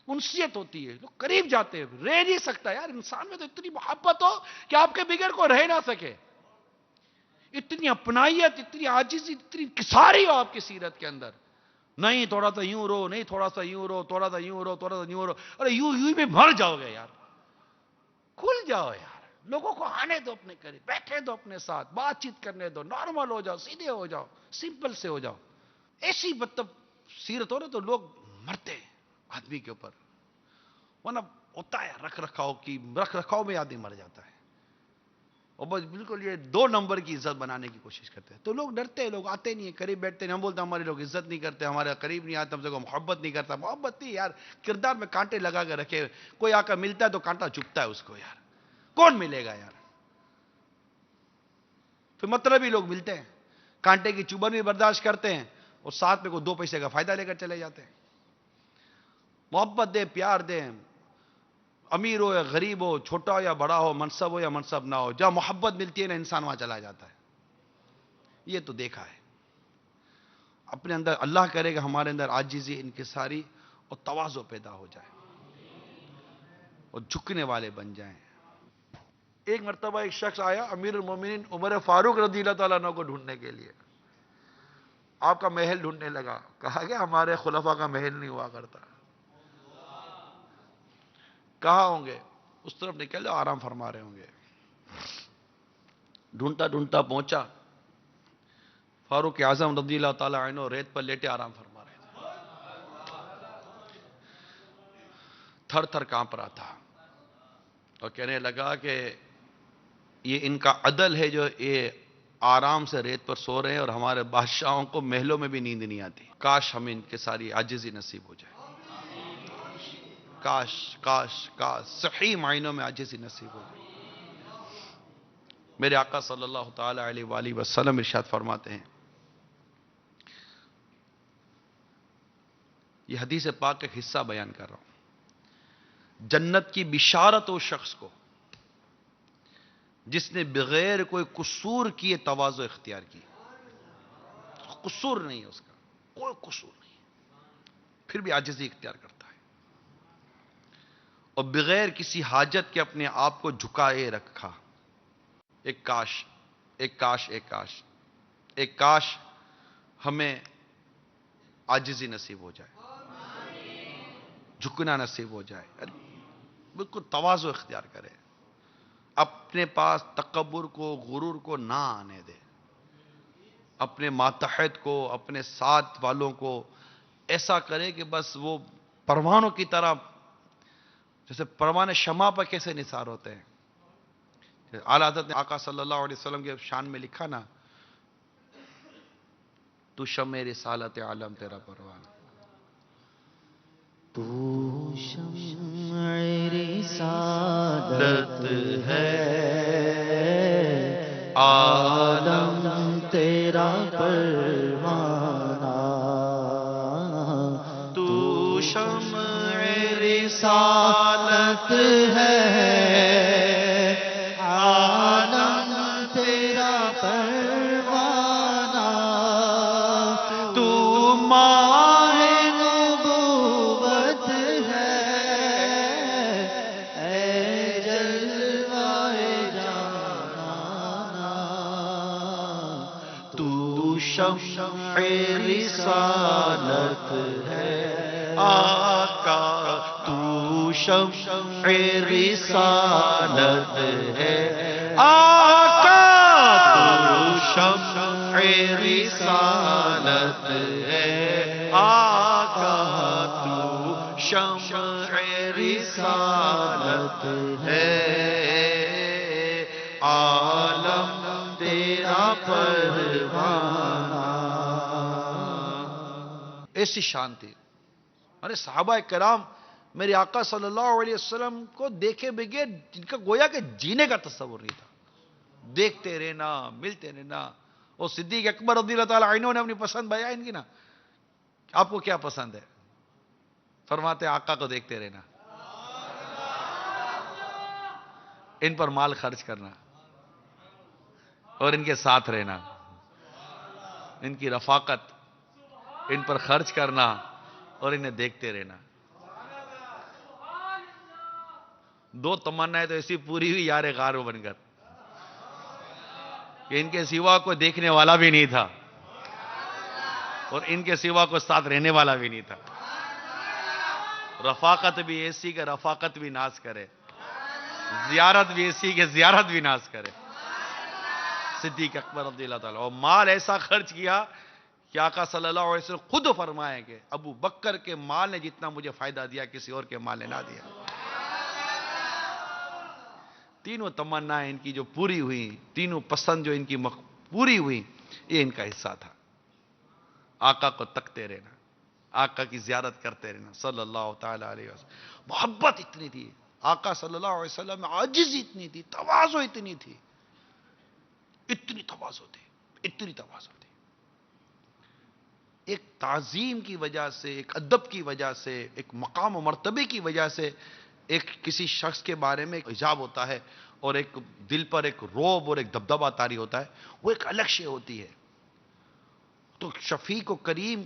انسیت ہوتی ہے, لوگ قریب جاتے ہیں. رہ نہیں سکتا یار انسان میں تو اتنی محبت ہو کہ آپ کے بغیر کو رہ نہ سکے. اتنی اپنائیت، اتنی عاجزی، اتنی کساری ہو آپ کی سیرت کے اندر. نہیں تھوڑا سا یوں رو، نہیں تھوڑا سا یوں رو، تھوڑا سا یوں رو، تھوڑا سا یوں رو. ارے یوں میں مر جاؤ گے یار. کھل جاؤ یار. لوگوں کو آنے دو اپنے قریب، بیٹھے دو اپنے ساتھ، بات چیت کرنے دو، نارمل ہو جاؤ، سیدھے ہو جاؤ، سمپل سے ہو جاؤ. ایسی مطلب سیرت ہو نا تو لوگ مرتے ہیں آدمی کے اوپر. ورنہ ہوتا ہے رکھ رکھاؤ میں آدمی مر جاتا ہے. اور بس بالکل یہ 2 نمبر کی عزت بنانے کی کوشش کرتے ہیں. تو لوگ ڈرتے ہیں، لوگ آتے نہیں ہیں، قریب بیٹھتے نہیں. ہم بولتے ہیں ہمارے لوگ عزت نہیں کرتے، ہمارے قریب نہیں آتے، ہم سے کو محبت نہیں کرتا. محبت نہیں یار، کردار میں کانٹے لگا کے رکھے. کوئی آ کر ملتا ہے تو کانٹا چبھتا ہے اس کو یار. کون ملے گا یار؟ پھر مطلب ہی لوگ ملتے ہیں، کانٹے کی چبھن بھی برداشت کرتے ہیں اور ساتھ میں کوئی 2 پیسے کا فائدہ لے کر چلے جاتے ہیں. محبت دے، پیار دے. امیر ہو یا غریب ہو، چھوٹا ہو یا بڑا ہو، منصب ہو یا منصب نہ ہو، جہاں محبت ملتی ہے نا انسان وہاں چلا جاتا ہے. یہ تو دیکھا ہے. اپنے اندر اللہ کرے گا ہمارے اندر عاجزی، انکساری اور تواضع پیدا ہو جائے اور جھکنے والے بن جائیں. ایک مرتبہ ایک شخص آیا امیر المومنین عمر فاروق رضی اللہ تعالیٰ عنہ کو ڈھونڈنے کے لیے. آپ کا محل ڈھونڈنے لگا. کہا کہ ہمارے خلفاء کا محل نہیں ہوا کرتا. کہاں ہوں گے؟ اس طرف نکل جاؤ، آرام فرما رہے ہوں گے. ڈھونڈتا ڈھونڈتا پہنچا. فاروق اعظم رضی اللہ تعالیٰ عنہ ریت پر لیٹے آرام فرما رہے تھے. تھر تھر کانپ رہا تھا اور کہنے لگا کہ یہ ان کا عدل ہے جو یہ آرام سے ریت پر سو رہے ہیں اور ہمارے بادشاہوں کو محلوں میں بھی نیند نہیں آتی. کاش ہمیں ان کے ساری عاجزی نصیب ہو جائے. کاش کاش کاش صحیح معنوں میں عاجزی نصیب ہو جائے. میرے آقا صلی اللہ تعالی علیہ وآلہ وسلم ارشاد فرماتے ہیں، یہ حدیث پاک کا ایک حصہ بیان کر رہا ہوں. جنت کی بشارت اس شخص کو جس نے بغیر کوئی قصور کیے تواضع اختیار کی. قصور نہیں ہے اس کا، کوئی قصور نہیں، پھر بھی عاجزی اختیار کرتا ہے اور بغیر کسی حاجت کے اپنے آپ کو جھکائے رکھا. ایک کاش ایک کاش ایک کاش ایک کاش ہمیں عاجزی نصیب ہو جائے، جھکنا نصیب ہو جائے، بالکل تواضع اختیار کرے. اپنے پاس تکبر کو، غرور کو نہ آنے دے. اپنے ماتحت کو، اپنے ساتھ والوں کو ایسا کرے کہ بس وہ پروانوں کی طرح، جیسے پروانے شمع پر کیسے نثار ہوتے ہیں. اعلیٰ حضرت نے آقا صلی اللہ علیہ وسلم کے شان میں لکھا نا، تو شمع رسالت عالم تیرا پروانہ. تو شمع رسالت ہے، عالم تیرا پروانہ. تو شمع رسالت ہے، عالم تیرا پروانہ. تو ماہ نبوت ہے، اے جلوہ جانانا. تو شمع رسالت ہے آقا، تو شمع رسالت ہے آقا. تو شمع رسالت ہے آقا، تو شمع رسالت ہے، عالم تیرا پروانہ. ایسی شان تھی. ارے صحابہ کرام میرے آقا صلی اللہ علیہ وسلم کو دیکھے بغیر جن کا گویا کہ جینے کا تصور نہیں تھا. دیکھتے رہنا، ملتے رہنا. اور صدیق اکبر رضی اللہ تعالیٰ عنہ نے اپنی پسند بیان کی نا، آپ کو کیا پسند ہے؟ فرماتے آقا کو دیکھتے رہنا، ان پر مال خرچ کرنا اور ان کے ساتھ رہنا، ان کی رفاقت، ان پر خرچ کرنا اور انہیں دیکھتے رہنا. 2 تمنائیں تو ایسی پوری ہوئی یار غار بن کر. کہ ان کے سوا کوئی دیکھنے والا بھی نہیں تھا اور ان کے سوا کوئی ساتھ رہنے والا بھی نہیں تھا. رفاقت بھی ایسی کہ رفاقت بھی ناز کرے, زیارت بھی ایسی کہ زیارت بھی ناز کرے. صدیق اکبر رضی اللہ تعالیٰ. اور مال ایسا خرچ کیا کہ آقا صلی اللہ علیہ وسلم خود فرمائیں کہ ابو بکر کے مال نے جتنا مجھے فائدہ دیا کسی اور کے مال نے نہ دیا. تینوں تمنائیں ان کی جو پوری ہوئی, تینوں پسند جو ان کی پوری ہوئی, یہ ان کا حصہ تھا. آقا کو تکتے رہنا, آقا کی زیارت کرتے رہنا صلی اللہ تعالی علیہ وسلم. محبت اتنی تھی آقا صلی اللہ علیہ وسلم میں, عاجزی اتنی تھی, تواضع اتنی تھی, اتنی تواضع تھی, اتنی تواضع تھی. ایک تعظیم کی وجہ سے, ایک ادب کی وجہ سے, ایک مقام و مرتبے کی وجہ سے ایک کسی شخص کے بارے میں ایک حجاب ہوتا ہے اور ایک دل پر ایک روب اور ایک دبدبہ طاری ہوتا ہے, وہ ایک الگ شے ہوتی ہے. تو شفیق و کریم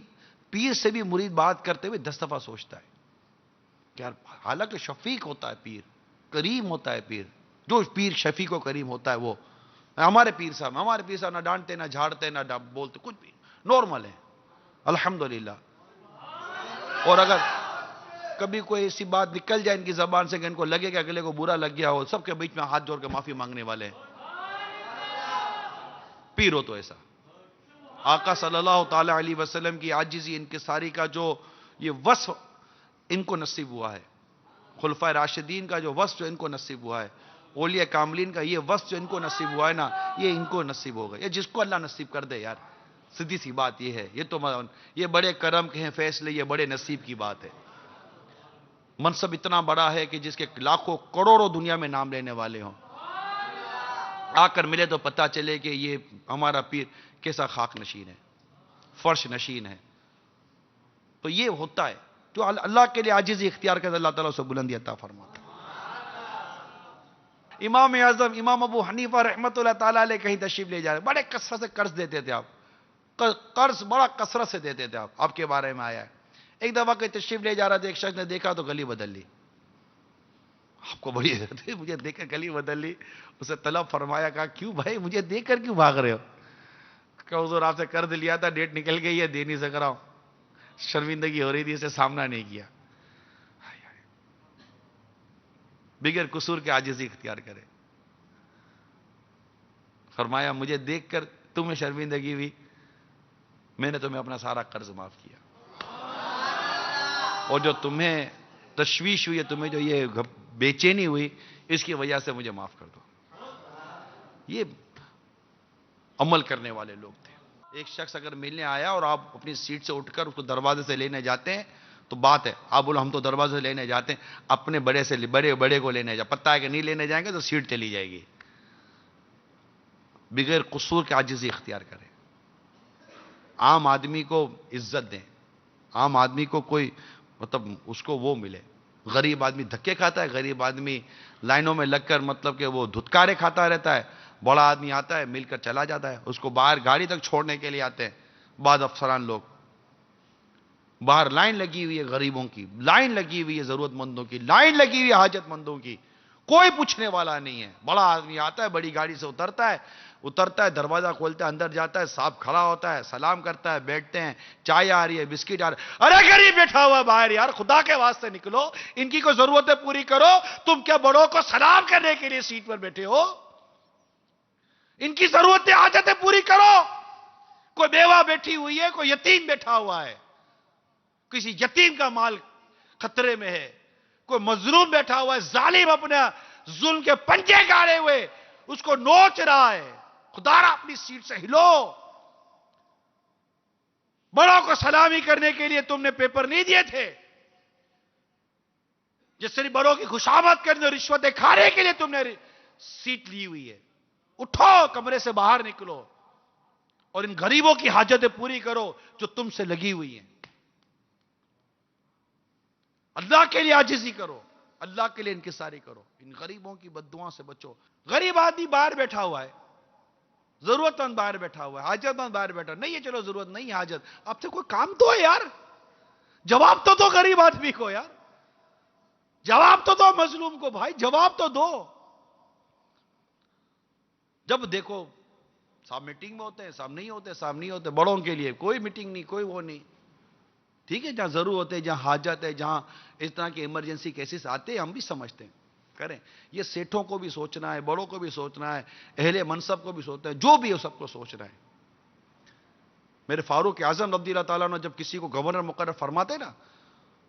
پیر سے بھی مرید بات کرتے ہوئے 10 دفعہ سوچتا ہے کہ یار حالانکہ شفیق ہوتا ہے پیر, کریم ہوتا ہے پیر, جو پیر شفیق و کریم ہوتا ہے وہ ہمارے پیر صاحب نہ ڈانٹتے نہ جھاڑتے نہ بولتے, کچھ بھی نارمل ہے الحمدللہ. اور اگر کبھی کوئی ایسی بات نکل جائے ان کی زبان سے کہ ان کو لگے کہ اگلے کو برا لگ گیا ہو, سب کے بیچ میں ہاتھ جوڑ کے معافی مانگنے والے ہیں. پیر ہو تو ایسا. آقا صلی اللہ تعالی علیہ وسلم کی عاجزی انکساری کا جو یہ وصف ان کو نصیب ہوا ہے, خلفائے راشدین کا جو وصف جو ان کو نصیب ہوا ہے, اولیاء کاملین کا یہ وصف جو ان کو نصیب ہوا ہے نا, یہ ان کو نصیب ہوگا. یہ جس کو اللہ نصیب کر دے یار, سیدھی سی بات یہ ہے. یہ بڑے کرم کے ہیں فیصلے, یہ بڑے نصیب کی بات ہے. منصب اتنا بڑا ہے کہ جس کے لاکھوں کروڑوں دنیا میں نام لینے والے ہوں, آ کر ملے تو پتا چلے کہ یہ ہمارا پیر کیسا خاک نشین ہے, فرش نشین ہے. تو یہ ہوتا ہے جو اللہ کے لیے عاجزی اختیار کرتا, اللہ تعالیٰ اسے بلندی عطا فرماتا. امام اعظم امام ابو حنیفہ رحمۃ اللہ تعالیٰ علیہ کہیں تشریف لے جا رہے, بڑے کثرت سے قرض دیتے تھے آپ, قرض بڑا کثرت سے دیتے تھے آپ کے بارے میں آیا ہے. ایک دفعہ کہیں تشریف لے جا رہا تھا, ایک شخص نے دیکھا تو گلی بدل لی. آپ کو بڑی حیرت ہے, مجھے دیکھ کر گلی بدل لی. اسے طلب فرمایا, کہا کیوں بھائی مجھے دیکھ کر کیوں بھاگ رہے ہو؟ کہ حضور آپ سے قرض لیا تھا, ڈیٹ نکل گئی ہے, دے نہیں سک رہا ہوں, شرمندگی ہو رہی تھی, اسے سامنا نہیں کیا. بغیر قصور کے عاجزی اختیار کرے. فرمایا مجھے دیکھ کر تمہیں شرمندگی ہوئی, میں نے تمہیں اپنا سارا قرض معاف کیا, اور جو تمہیں تشویش ہوئی ہے, تمہیں جو یہ بے چینی ہوئی, اس کی وجہ سے مجھے معاف کر دو. یہ عمل کرنے والے لوگ تھے. ایک شخص اگر ملنے آیا اور آپ اپنی سیٹ سے اٹھ کر اس کو دروازے سے لینے جاتے ہیں تو بات ہے, آپ بولو ہم تو دروازے سے لینے جاتے ہیں, اپنے بڑے سے بڑے کو لینے جا, پتہ ہے کہ نہیں لینے جائیں گے تو سیٹ چلی جائے گی. بغیر قصور کے عاجزی اختیار کریں. عام آدمی کو عزت دیں, عام آدمی کو کوئی مطلب اس کو وہ ملے. غریب آدمی دھکے کھاتا ہے, غریب آدمی لائنوں میں لگ کر مطلب کہ وہ دھتکارے کھاتا رہتا ہے. بڑا آدمی آتا ہے مل کر چلا جاتا ہے, اس کو باہر گاڑی تک چھوڑنے کے لیے آتے ہیں. بعض افسران لوگ باہر لائن لگی ہوئی ہے, غریبوں کی لائن لگی ہوئی ہے, ضرورت مندوں کی لائن لگی ہوئی ہے, حاجت مندوں کی, کوئی پوچھنے والا نہیں ہے. بڑا آدمی آتا ہے, بڑی گاڑی سے اترتا ہے, دروازہ کھولتا ہے, اندر جاتا ہے, صاحب کھڑا ہوتا ہے, سلام کرتا ہے, بیٹھتے ہیں, چائے آ رہی ہے, بسکٹ آ رہا ہے. ارے غریب بیٹھا ہوا باہر, یار خدا کے واسطے نکلو, ان کی کوئی ضرورتیں پوری کرو. تم کیا بڑوں کو سلام کرنے کے لیے سیٹ پر بیٹھے ہو؟ ان کی ضرورتیں حاجتیں پوری کرو. کوئی بیوہ بیٹھی ہوئی ہے, کوئی یتیم بیٹھا ہوا ہے, کسی یتیم کا مال خطرے میں ہے, کوئی مظلوم بیٹھا ہوا ہے, ظالم اپنے ظلم کے پنجے گاڑے ہوئے اس کو نوچ رہا ہے. خدا را اپنی سیٹ سے ہلو. بڑوں کو سلامی کرنے کے لیے تم نے پیپر نہیں دیے تھے؟ جس سے بڑوں کی خوشامد کرنے اور رشوتیں کھانے کے لیے تم نے سیٹ لی ہوئی ہے. اٹھو, کمرے سے باہر نکلو اور ان غریبوں کی حاجتیں پوری کرو جو تم سے لگی ہوئی ہیں. اللہ کے لیے عاجزی کرو, اللہ کے لیے انکساری کرو. ان غریبوں کی بددعاؤں سے بچو. غریب آدمی باہر بیٹھا ہوا ہے, ضرورت مند باہر بیٹھا ہوا ہے, حاجت مند باہر بیٹھا, نہیں ہے چلو ضرورت نہیں ہے, حاجت, اب سے کوئی کام تو ہے یار, جواب تو دو غریب آدمی کو یار, جواب تو دو مظلوم کو بھائی, جواب تو دو. جب دیکھو صاحب میٹنگ میں ہوتے ہیں، صاحب نہیں ہوتے، صاحب نہیں ہوتے، بڑوں کے لیے کوئی میٹنگ نہیں، کوئی وہ نہیں. ٹھیک ہے، جہاں ضرور ہوتے ہیں، جہاں حاجت ہے، جہاں اس طرح کے ایمرجنسی کیسز آتے ہیں، ہم بھی سمجھتے ہیں، کریں. یہ سیٹھوں کو بھی سوچنا ہے، بڑوں کو بھی سوچنا ہے، اہل منصب کو بھی سوچنا ہے، جو بھی ہے سب کو سوچنا ہے. میرے فاروق اعظم رضی اللہ تعالیٰ عنہ جب کسی کو گورنر مقرر فرماتے نا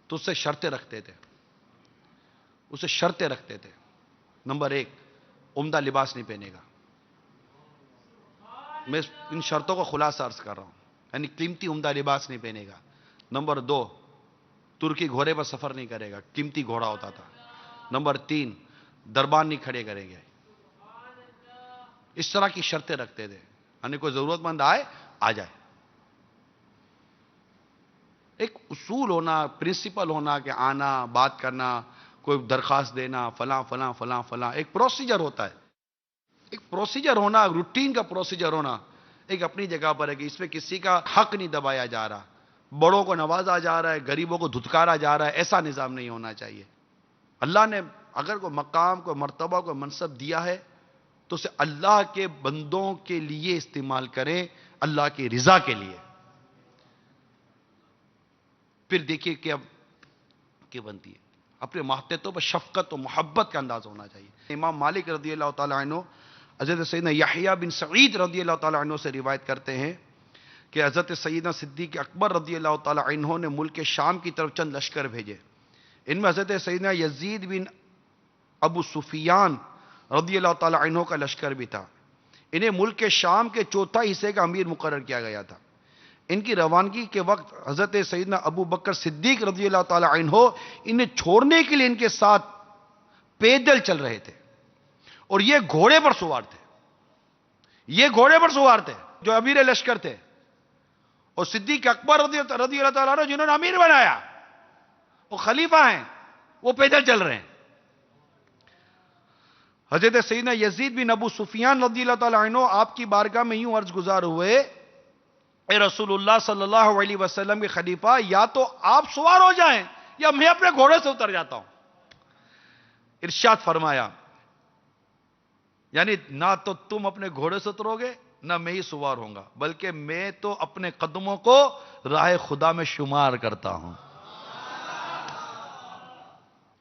تو اس سے شرطیں رکھتے تھے. اسے شرطیں رکھتے تھے. نمبر 1، عمدہ لباس نہیں پہنے گا. میں ان شرطوں کو خلاصہ عرض کر رہا ہوں، یعنی قیمتی عمدہ لباس نہیں پہنے گا. نمبر 2، ترکی گھوڑے پر سفر نہیں کرے گا، قیمتی گھوڑا ہوتا تھا. نمبر 3، دربان نہیں کھڑے کریں گے. اس طرح کی شرطیں رکھتے تھے، یعنی کوئی ضرورت مند آئے آ جائے. ایک اصول ہونا، پرنسپل ہونا کہ آنا، بات کرنا، کوئی درخواست دینا، فلاں فلاں فلاں فلاں، ایک پروسیجر ہوتا ہے. ایک پروسیجر ہونا، روٹین کا پروسیجر ہونا ایک اپنی جگہ پر ہے کہ اس میں کسی کا حق نہیں دبایا جا رہا، بڑوں کو نوازا جا رہا ہے، غریبوں کو دھتکارا جا رہا ہے. ایسا نظام نہیں ہونا چاہیے. اللہ نے اگر کوئی مقام، کوئی مرتبہ، کوئی منصب دیا ہے تو اسے اللہ کے بندوں کے لیے استعمال کریں، اللہ کی رضا کے لیے. پھر دیکھیے کہ اب کیا بنتی ہے. اپنے ماتحتوں پر شفقت و محبت کا انداز ہونا چاہیے. امام مالک رضی اللہ تعالیٰ عنہ حضرت سیدنا یحییٰ بن سعید رضی اللہ تعالیٰ عنہ سے روایت کرتے ہیں کہ حضرت سیدنا صدیق اکبر رضی اللہ تعالیٰ عنہ نے ملک شام کی طرف چند لشکر بھیجے. ان میں حضرت سیدنا یزید بن ابو سفیان رضی اللہ تعالیٰ عنہ کا لشکر بھی تھا. انہیں ملک شام کے چوتھا حصے کا امیر مقرر کیا گیا تھا. ان کی روانگی کے وقت حضرت سیدنا ابو بکر صدیق رضی اللہ تعالیٰ عنہ انہیں چھوڑنے کے لیے ان کے ساتھ پیدل چل رہے تھے اور یہ گھوڑے پر سوار تھے. یہ گھوڑے پر سوار تھے جو امیر لشکر تھے، اور صدیق اکبر رضی اللہ تعالیٰ عنہ جنہوں نے امیر بنایا، وہ خلیفہ ہیں، وہ پیدل چل رہے ہیں. حضرت سیدنا یزید بن ابو سفیان رضی اللہ تعالیٰ عنہ آپ کی بارگاہ میں یوں عرض گزار ہوئے، اے رسول اللہ صلی اللہ علیہ وسلم کے خلیفہ، یا تو آپ سوار ہو جائیں یا میں اپنے گھوڑے سے اتر جاتا ہوں. ارشاد فرمایا، یعنی نہ تو تم اپنے گھوڑے سے اترو گے نہ میں ہی سوار ہوں گا، بلکہ میں تو اپنے قدموں کو راہ خدا میں شمار کرتا ہوں.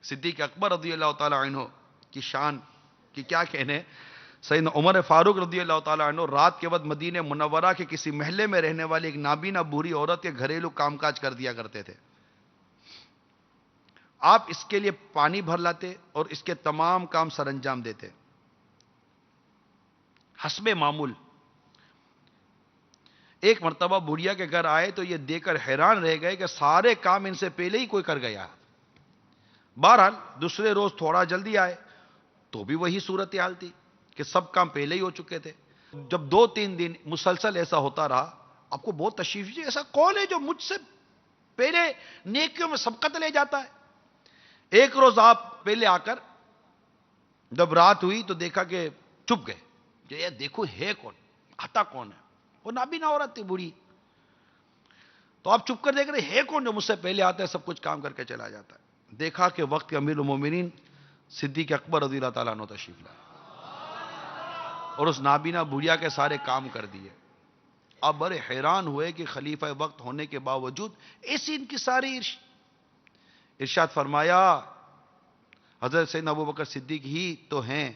صدیق اکبر رضی اللہ تعالیٰ عنہ کی شان کی کیا کہنے. سیدنا عمر فاروق رضی اللہ تعالیٰ عنہ رات کے وقت مدینہ منورہ کے کسی محلے میں رہنے والی ایک نابینا بوڑھی عورت کے گھریلو کام کاج کر دیا کرتے تھے. آپ اس کے لیے پانی بھر لاتے اور اس کے تمام کام سر انجام دیتے حسب معمول. ایک مرتبہ بڑھیا کے گھر آئے تو یہ دیکھ کر حیران رہ گئے کہ سارے کام ان سے پہلے ہی کوئی کر گیا. بہرحال دوسرے روز تھوڑا جلدی آئے تو بھی وہی صورتحال تھی کہ سب کام پہلے ہی ہو چکے تھے. جب 2-3 دن مسلسل ایسا ہوتا رہا، آپ کو بہت تشریف ہوئی، ایسا کون ہے جو مجھ سے پہلے نیکیوں میں سبقت لے جاتا ہے. ایک روز آپ پہلے آ کر جب رات ہوئی تو دیکھا کہ چپ گئے کہ یہ دیکھو ہے کون، آتا کون ہے. وہ نابینا عورت تھی بوڑھی. تو آپ چپ کر دیکھ رہے ہے کون جو مجھ سے پہلے آتا ہے، سب کچھ کام کر کے چلا جاتا ہے. دیکھا کہ وقت کے امیر المومنین صدیق اکبر رضی اللہ تعالیٰ عنہ تشریف لائے اور اس نابینا بڑھیا کے سارے کام کر دیے. آپ بڑے حیران ہوئے کہ خلیفہ وقت ہونے کے باوجود ایسی ان کی ساری ارشاد فرمایا، حضرت سیدنا ابو بکر صدیق ہی تو ہیں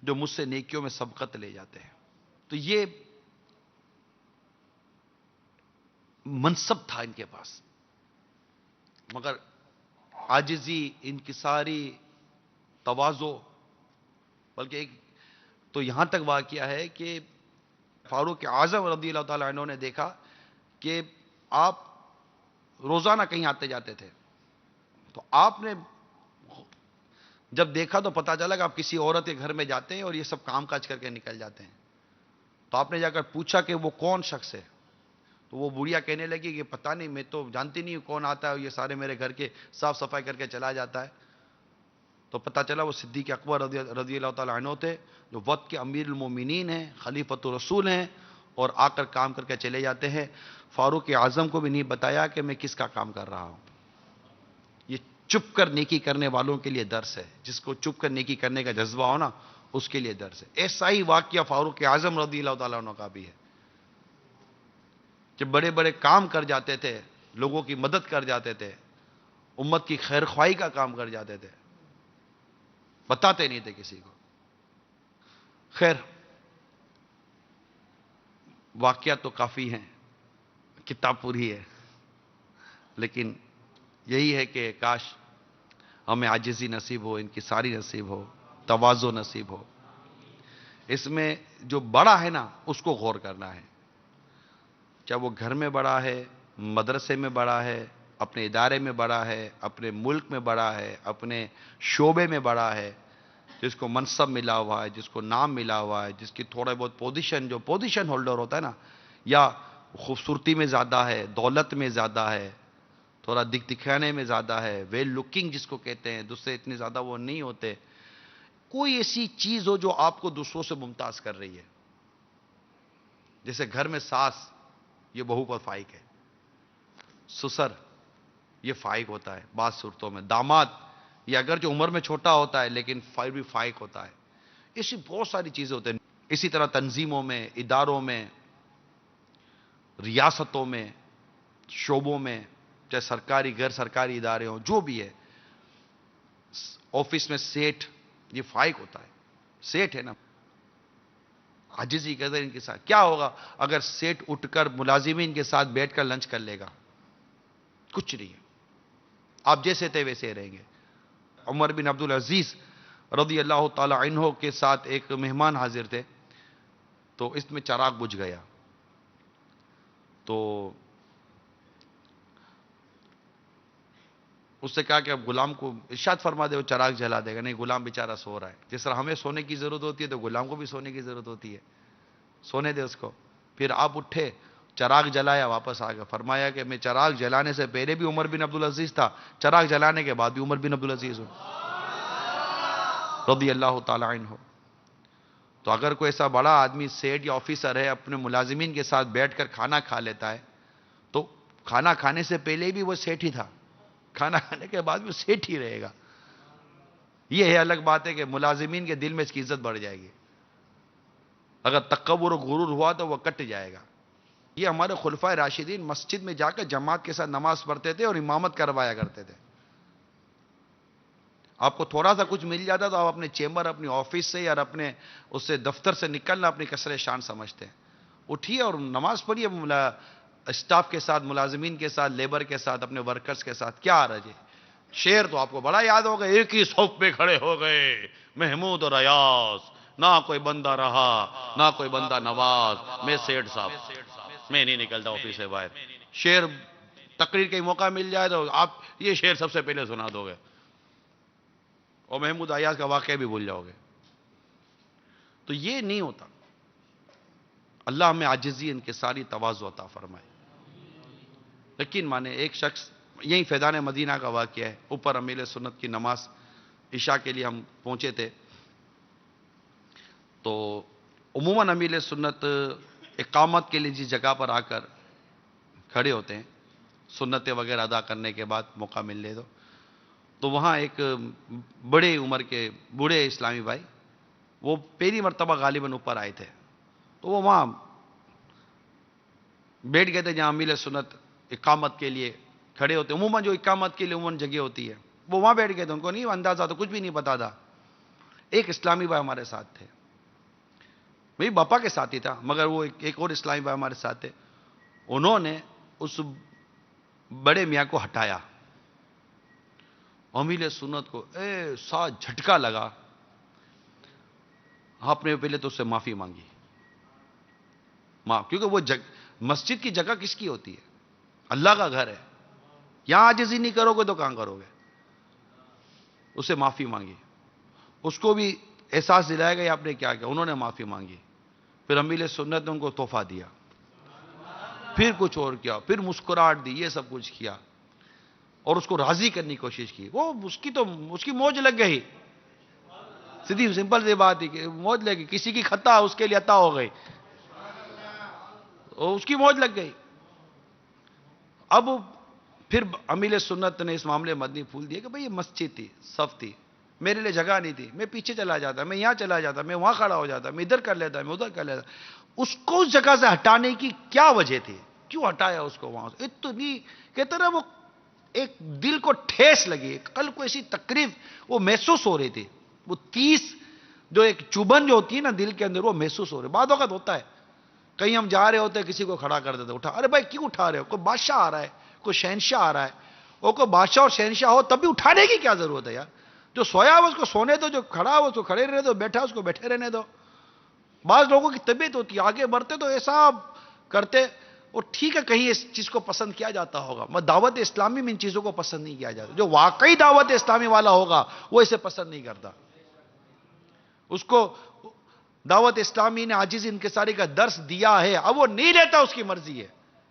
جو مجھ سے نیکیوں میں سبقت لے جاتے ہیں. تو یہ منصب تھا ان کے پاس، مگر عاجزی، انکساری، تواضع. بلکہ ایک تو یہاں تک واقعہ ہے کہ فاروق اعظم رضی اللہ تعالیٰ عنہ نے دیکھا کہ آپ روزانہ کہیں آتے جاتے تھے. تو آپ نے جب دیکھا تو پتا چلا کہ آپ کسی عورت کے گھر میں جاتے ہیں اور یہ سب کام کاج کر کے نکل جاتے ہیں. تو آپ نے جا کر پوچھا کہ وہ کون شخص ہے. تو وہ بڑھیا کہنے لگی کہ پتہ نہیں، میں تو جانتی نہیں کون آتا ہے، یہ سارے میرے گھر کے صاف صفائی کر کے چلا جاتا ہے. تو پتہ چلا وہ صدیق اکبر رضی اللہ تعالیٰ عنہ تھے جو وقت کے امیر المومنین ہیں، خلیفۃ الرسول ہیں، اور آ کر کام کر کے چلے جاتے ہیں. فاروق اعظم کو بھی نہیں بتایا کہ میں کس کا کام کر رہا ہوں. یہ چپ کر نیکی کرنے والوں کے لیے درس ہے. جس کو چپ کر نیکی کرنے کا جذبہ ہو نا، اس کے لیے درس ہے. ایسا ہی واقعہ فاروق اعظم رضی اللہ تعالیٰ عنہ کا بھی ہے کہ بڑے بڑے کام کر جاتے تھے، لوگوں کی مدد کر جاتے تھے، امت کی خیر خواہی کا کام کر جاتے تھے، بتاتے نہیں تھے کسی کو. خیر، واقعات تو کافی ہیں، کتاب پوری ہے، لیکن یہی ہے کہ کاش ہمیں عاجزی نصیب ہو، ان کی ساری نصیب ہو، تواضع نصیب ہو. اس میں جو بڑا ہے نا اس کو غور کرنا ہے، چاہے وہ گھر میں بڑا ہے، مدرسے میں بڑا ہے، اپنے ادارے میں بڑا ہے، اپنے ملک میں بڑا ہے، اپنے شعبے میں بڑا ہے، جس کو منصب ملا ہوا ہے، جس کو نام ملا ہوا ہے، جس کی تھوڑا بہت پوزیشن، جو پوزیشن ہولڈر ہوتا ہے نا، یا خوبصورتی میں زیادہ ہے، دولت میں زیادہ ہے، تھوڑا دکھانے میں زیادہ ہے، ویل لکنگ جس کو کہتے ہیں، دوسرے اتنے زیادہ وہ نہیں ہوتے. کوئی ایسی چیز ہو جو آپ کو دوسروں سے ممتاز کر رہی ہے. جیسے گھر میں ساس یہ بہو پر فائق ہے، سسر یہ فائق ہوتا ہے بعض صورتوں میں، داماد یہ اگر جو عمر میں چھوٹا ہوتا ہے لیکن پھر بھی فائق ہوتا ہے. ایسی بہت ساری چیزیں ہوتے ہیں. اسی طرح تنظیموں میں، اداروں میں، ریاستوں میں، شعبوں میں، چاہے سرکاری غیر سرکاری ادارے ہوں، جو بھی ہے، آفس میں سیٹ یہ فائق ہوتا ہے، سیٹ ہے نا. عاجزی کہتے ہیں ان کے ساتھ. کیا ہوگا اگر سیٹ اٹھ کر ملازمین کے ساتھ بیٹھ کر لنچ کر لے گا؟ کچھ نہیں ہے، آپ جیسے تھے ویسے رہیں گے. عمر بن عبد العزیز رضی اللہ تعالی عنہ کے ساتھ ایک مہمان حاضر تھے، تو اس میں چراغ بجھ گیا. تو اس سے کہا کہ اب غلام کو ارشاد فرما دے، وہ چراغ جلا دے گا. نہیں، غلام بیچارہ سو رہا ہے. جس طرح ہمیں سونے کی ضرورت ہوتی ہے تو غلام کو بھی سونے کی ضرورت ہوتی ہے، سونے دے اس کو. پھر آپ اٹھے، چراغ جلایا، واپس آ گیا. فرمایا کہ میں چراغ جلانے سے پہلے بھی عمر بن عبد العزیز تھا، چراغ جلانے کے بعد بھی عمر بن عبد العزیز ہوں رضی اللہ تعالی عنہ. تو اگر کوئی ایسا بڑا آدمی سیٹ یا آفیسر ہے، اپنے ملازمین کے ساتھ بیٹھ کر کھانا کھا لیتا ہے، تو کھانا کھانے سے پہلے بھی وہ سیٹ ہی تھا، کھانا کھانے کے بعد بھی سیٹ ہی رہے گا. یہ ہے الگ بات ہے کہ ملازمین کے دل میں اس کی عزت بڑھ جائے گی. اگر تکبر و غرور ہوا تو وہ کٹ جائے گا. یہ ہمارے خلفائے راشدین مسجد میں جا کر جماعت کے ساتھ نماز پڑھتے تھے اور امامت کروایا کرتے تھے. آپ کو تھوڑا سا کچھ مل جاتا تو آپ اپنے چیمبر، اپنی آفس سے یا اپنے اس سے دفتر سے نکلنا اپنی کسر شان سمجھتے ہیں. اٹھیے اور نماز پڑھیے اسٹاف کے ساتھ، ملازمین کے ساتھ، لیبر کے ساتھ، اپنے ورکرز کے ساتھ. کیا حرج ہے؟ شعر تو آپ کو بڑا یاد ہوگا، ایک ہی صف پہ کھڑے ہو گئے محمود اور ایاز، نہ کوئی بندہ رہا نہ کوئی بندہ نواز، میں سیٹ صاحب، میں نہیں نکلتا آفس سے باہر. شعر تقریر کا موقع مل جائے تو آپ یہ شعر سب سے پہلے سنا دو گے اور محمود ایاز کا واقعہ بھی بھول جاؤ گے. تو یہ نہیں ہوتا. اللہ ہمیں عاجزی، ان کے ساری تواضع عطا فرمائے. یقین مانے ایک شخص، یہی فیضان مدینہ کا واقعہ ہے، اوپر امیر سنت کی نماز عشاء کے لیے ہم پہنچے تھے. تو عموماً امیر سنت اقامت کے لیے جس جگہ پر آ کر کھڑے ہوتے ہیں، سنتیں وغیرہ ادا کرنے کے بعد موقع ملنے تو وہاں ایک بڑے عمر کے بوڑھے اسلامی بھائی، وہ پہلی مرتبہ غالباً اوپر آئے تھے، تو وہ وہاں بیٹھ گئے تھے جہاں امیر سنت اقامت کے لیے کھڑے ہوتے. عموماً جو اقامت کے لیے عموماً جگہ ہوتی ہے وہ وہاں بیٹھ گئے تھے. ان کو نہیں اندازہ تو کچھ بھی نہیں پتا تھا. ایک اسلامی بھائی ہمارے ساتھ تھے، میری باپا کے ساتھ ہی تھا، مگر وہ ایک اور اسلامی بھائی ہمارے ساتھ تھے. انہوں نے اس بڑے میاں کو ہٹایا. امیر سنت کو ایسا جھٹکا لگا، آپ نے پہلے تو اس سے معافی مانگی، کیونکہ وہ مسجد کی جگہ کس کی ہوتی ہے؟ اللہ کا گھر ہے. یہاں عاجزی نہیں کرو گے تو کہاں کرو گے؟ اسے معافی مانگی. اس کو بھی احساس دلایا گیا آپ نے کیا کیا. انہوں نے معافی مانگی. پھر امیر سنت نے ان کو تحفہ دیا، پھر کچھ اور کیا، پھر مسکراہٹ دی، یہ سب کچھ کیا اور اس کو راضی کرنے کی کوشش کی. وہ اس کی موج لگ گئی. سیدھی سمپل سی بات ہے کہ موج لگ گئی. کسی کی خطا اس کے لیے عطا ہو گئی، اس کی موج لگ گئی. اب پھر امیر سنت نے اس معاملے مدنی پھول دیا کہ بھئی یہ مسجد تھی، صف تھی، میرے لیے جگہ نہیں تھی، میں پیچھے چلا جاتا، میں یہاں چلا جاتا، میں وہاں کھڑا ہو جاتا، میں ادھر کر لیتا، میں ادھر کر لیتا. اس کو اس جگہ سے ہٹانے کی کیا وجہ تھی؟ کیوں ہٹایا اس کو وہاں سے؟ اتنی کہتے نا وہ ایک دل کو ٹھیس لگی. کل کو ایسی تکلیف وہ محسوس ہو رہی تھی، وہ 30 جو ایک چبھن جو ہوتی ہے نا دل کے اندر، وہ محسوس ہو رہی. بعد وقت ہوتا ہے کہیں ہم جا رہے ہوتے ہیں، کسی کو کھڑا کر دیتے، اٹھا، ارے بھائی کیوں اٹھا رہے ہو؟ کوئی بادشاہ آ رہا ہے، کوئی شہنشاہ آ رہا ہے. وہ کوئی بادشاہ اور شہنشاہ ہو تب بھی اٹھانے کی کیا ضرورت ہے یار؟ جو سویا ہو اس کو سونے دو، جو کھڑا ہو اس کو کھڑے رہنے دو، بیٹھا اس کو بیٹھے رہنے دو. بعض لوگوں کی طبیعت ہوتی ہے آگے بڑھتے تو ایسا کرتے. اور ٹھیک ہے کہیں اس چیز کو پسند کیا جاتا ہوگا، میں دعوت اسلامی میں ان چیزوں کو پسند نہیں کیا جاتا. جو واقعی دعوت اسلامی والا ہوگا وہ اسے پسند نہیں کرتا. اس کو دعوت اسلامی نے عاجزی انکساری کا درس دیا ہے، اب وہ نہیں لیتا، اس کی مرضی ہے،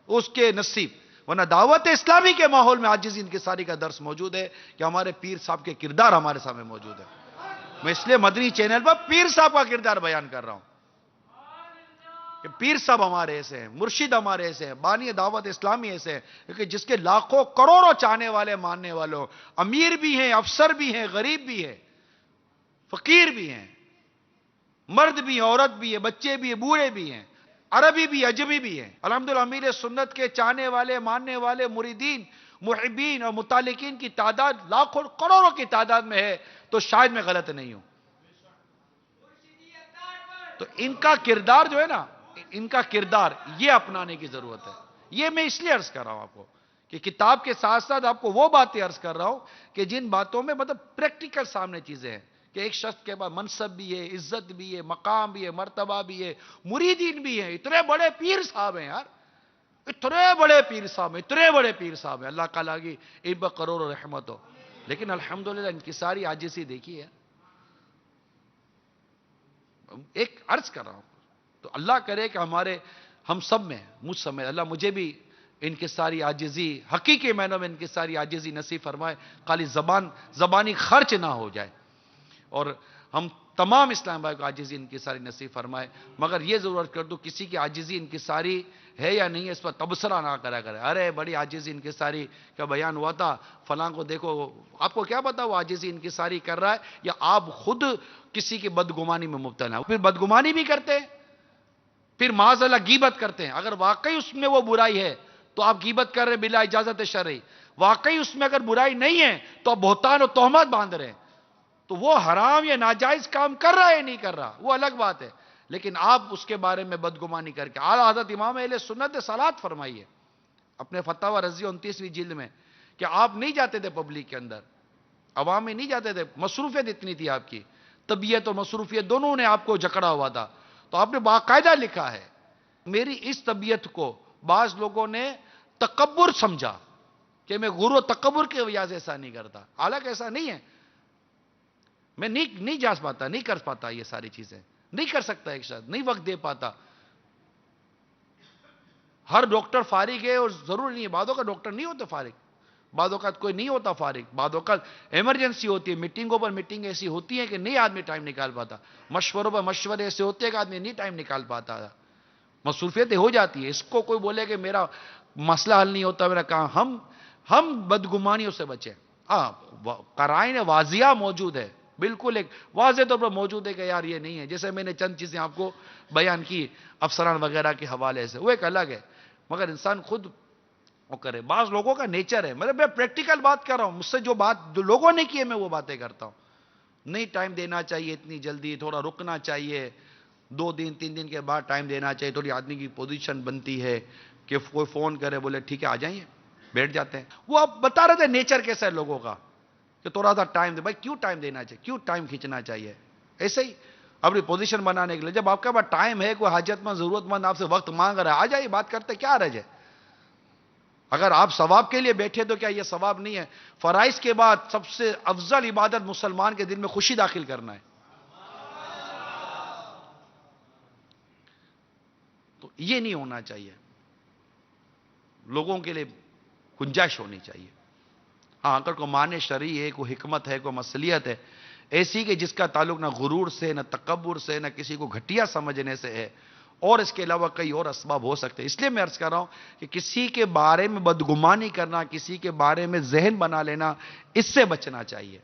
اس کے نصیب. ورنہ دعوت اسلامی کے ماحول میں عاجزی انکساری کا درس موجود ہے کہ ہمارے پیر صاحب کے کردار ہمارے سامنے موجود ہے. میں اس لیے مدنی چینل پر پیر صاحب کا کردار بیان کر رہا ہوں کہ پیر صاحب ہمارے ایسے ہیں، مرشد ہمارے ایسے ہیں، بانی دعوت اسلامی ایسے ہیں کہ جس کے لاکھوں کروڑوں چاہنے والے ماننے والوں، امیر بھی ہیں، افسر بھی ہیں، غریب بھی ہیں، فقیر بھی ہیں، مرد بھی ہیں، عورت بھی ہے، بچے بھی ہیں، بوڑھے بھی ہیں، عربی بھی عجمی بھی ہیں. الحمدللہ امیر سنت کے چاہنے والے، ماننے والے، مریدین، محبین اور متعلقین کی تعداد لاکھوں کروڑوں کی تعداد میں ہے، تو شاید میں غلط نہیں ہوں. تو ان کا کردار جو ہے نا، ان کا کردار یہ اپنانے کی ضرورت ہے. یہ میں اس لیے عرض کر رہا ہوں آپ کو کہ کتاب کے ساتھ ساتھ آپ کو وہ باتیں عرض کر رہا ہوں کہ جن باتوں میں مطلب پریکٹیکل سامنے چیزیں ہیں کہ ایک شخص کے بعد منصب بھی ہے، عزت بھی ہے، مقام بھی ہے، مرتبہ بھی ہے، مریدین بھی ہیں. اتنے بڑے پیر صاحب ہیں یار، اتنے بڑے پیر صاحب ہیں، اتنے بڑے پیر صاحب ہیں، اللہ تعالیٰ کی ایک کروڑ رحمت ہو. لیکن الحمدللہ ان کی ساری عاجزی دیکھی ہے. ایک عرض کر رہا ہوں تو اللہ کرے کہ ہم سب میں، مجھ سمیت اللہ مجھے بھی ان کی ساری عاجزی، حقیقی معنوں میں ان کی ساری عاجزی نصیب فرمائے. خالی زبانی خرچ نہ ہو جائے، اور ہم تمام اسلام بھائی کو عاجزی ان کی ساری نصیب فرمائے. مگر یہ ضرورت کر دو کسی کی عاجزی ان کی ساری ہے یا نہیں ہے اس پر تبصرہ نہ کرا کرے. ارے بڑی عاجزی ان کی ساری کا بیان ہوا تھا، فلاں کو دیکھو. آپ کو کیا پتا وہ عاجزی ان کی ساری کر رہا ہے یا آپ خود کسی کی بدگمانی میں مبتلا ہیں؟ پھر بدگمانی بھی کرتے ہیں، پھر معاذ اللہ غیبت کرتے ہیں. اگر واقعی اس میں وہ برائی ہے تو آپ غیبت کر رہے بلا اجازت شرعی. واقعی اس میں اگر برائی نہیں ہے تو آپ بہتان و تہمت باندھ رہے ہیں. تو وہ حرام یا ناجائز کام کر رہا ہے نہیں کر رہا وہ الگ بات ہے، لیکن آپ اس کے بارے میں بدگمانی کر کے. اعلیٰ حضرت امام اہل سنت نے صلات فرمائی ہے اپنے فتاوی رضی 29ویں جلد میں کہ آپ نہیں جاتے تھے پبلک کے اندر، عوام میں نہیں جاتے تھے. مصروفیت اتنی تھی آپ کی، طبیعت اور مصروفیت دونوں نے آپ کو جکڑا ہوا تھا. تو آپ نے باقاعدہ لکھا ہے میری اس طبیعت کو بعض لوگوں نے تکبر سمجھا کہ میں غرور و تکبر کی وجہ سے ایسا نہیں کرتا. حالانکہ ایسا نہیں ہے، میں نہیں جا پاتا، نہیں کر پاتا، یہ ساری چیزیں نہیں کر سکتا ایک شخص، نہیں وقت دے پاتا. ہر ڈاکٹر فارغ ہے اور ضرور نہیں ہے، بعضوں کا ڈاکٹر نہیں ہوتا فارغ، بعض اوقات کوئی نہیں ہوتا فارغ، بعض اوقات ایمرجنسی ہوتی ہے، میٹنگوں پر میٹنگ ایسی ہوتی ہے کہ نہیں آدمی ٹائم نکال پاتا، مشوروں پر مشورے ایسے ہوتے ہیں کہ آدمی نہیں ٹائم نکال پاتا، مصروفیتیں ہو جاتی ہے. اس کو کوئی بولے کہ میرا مسئلہ حل نہیں ہوتا، میرا کام، ہم بدگمانیوں سے بچیں. قرائن واضحہ موجود ہے، بالکل ایک واضح طور پر موجود ہے کہ یار یہ نہیں ہے. جیسے میں نے چند چیزیں آپ کو بیان کی افسران وغیرہ کے حوالے سے، وہ ایک الگ ہے، مگر انسان خود وہ کرے. بعض لوگوں کا نیچر ہے، میں پریکٹیکل بات کر رہا ہوں، مجھ سے جو بات جو لوگوں نے کی ہے میں وہ باتیں کرتا ہوں. نہیں ٹائم دینا چاہیے اتنی جلدی، تھوڑا رکنا چاہیے، 2 دن 3 دن کے بعد ٹائم دینا چاہیے. تھوڑی آدمی کی پوزیشن بنتی ہے کہ کوئی فون کرے بولے ٹھیک ہے آ جائیے، بیٹھ جاتے ہیں. وہ اب بتا رہے تھے نیچر کیسا ہے لوگوں کا کہ تھوڑا سا ٹائم دے. بھائی کیوں ٹائم دینا چاہیے، کیوں ٹائم کھینچنا چاہیے؟ ایسے ہی اپنی پوزیشن بنانے کے لیے. جب آپ کے پاس ٹائم ہے، کوئی حاجت مند ضرورت مند آپ سے وقت مانگ رہا ہے، آ جائیے بات کرتے، کیا رہ جائے. اگر آپ ثواب کے لیے بیٹھے تو کیا یہ ثواب نہیں ہے؟ فرائض کے بعد سب سے افضل عبادت مسلمان کے دل میں خوشی داخل کرنا ہے. تو یہ نہیں ہونا چاہیے، لوگوں کے لیے گنجائش ہونی چاہیے. ہاں اگر کوئی معنی شرعی ہے، کوئی حکمت ہے، کوئی مصلیحت ہے ایسی کہ جس کا تعلق نہ غرور سے، نہ تکبر سے، نہ کسی کو گھٹیا سمجھنے سے ہے، اور اس کے علاوہ کئی اور اسباب ہو سکتے ہیں. اس لیے میں عرض کر رہا ہوں کہ کسی کے بارے میں بدگمانی کرنا، کسی کے بارے میں ذہن بنا لینا، اس سے بچنا چاہیے.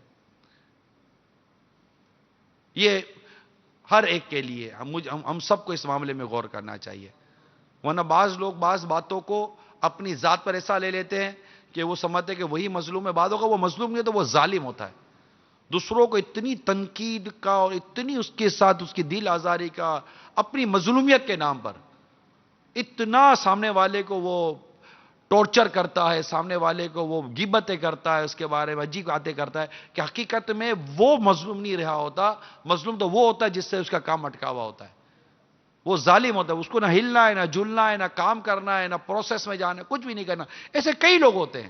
یہ ہر ایک کے لیے ہم سب کو اس معاملے میں غور کرنا چاہیے. ورنہ بعض لوگ بعض باتوں کو اپنی ذات پر ایسا لے لیتے ہیں کہ وہ سمجھتے ہیں کہ وہی مظلوم ہے. بعد ہوگا وہ مظلوم نہیں تو وہ ظالم ہوتا ہے. دوسروں کو اتنی تنقید کا اور اتنی اس کے ساتھ اس کی دل آزاری کا اپنی مظلومیت کے نام پر اتنا سامنے والے کو وہ ٹارچر کرتا ہے, سامنے والے کو وہ غیبتیں کرتا ہے, اس کے بارے میں عجیب باتیں کرتا ہے کہ حقیقت میں وہ مظلوم نہیں رہا ہوتا. مظلوم تو وہ ہوتا ہے جس سے اس کا کام اٹکا ہوا ہوتا ہے. وہ ظالم ہوتا ہے, اس کو نہ ہلنا ہے, نہ جھولنا ہے, نہ کام کرنا ہے, نہ پروسیس میں جانا ہے, کچھ بھی نہیں کرنا. ایسے کئی لوگ ہوتے ہیں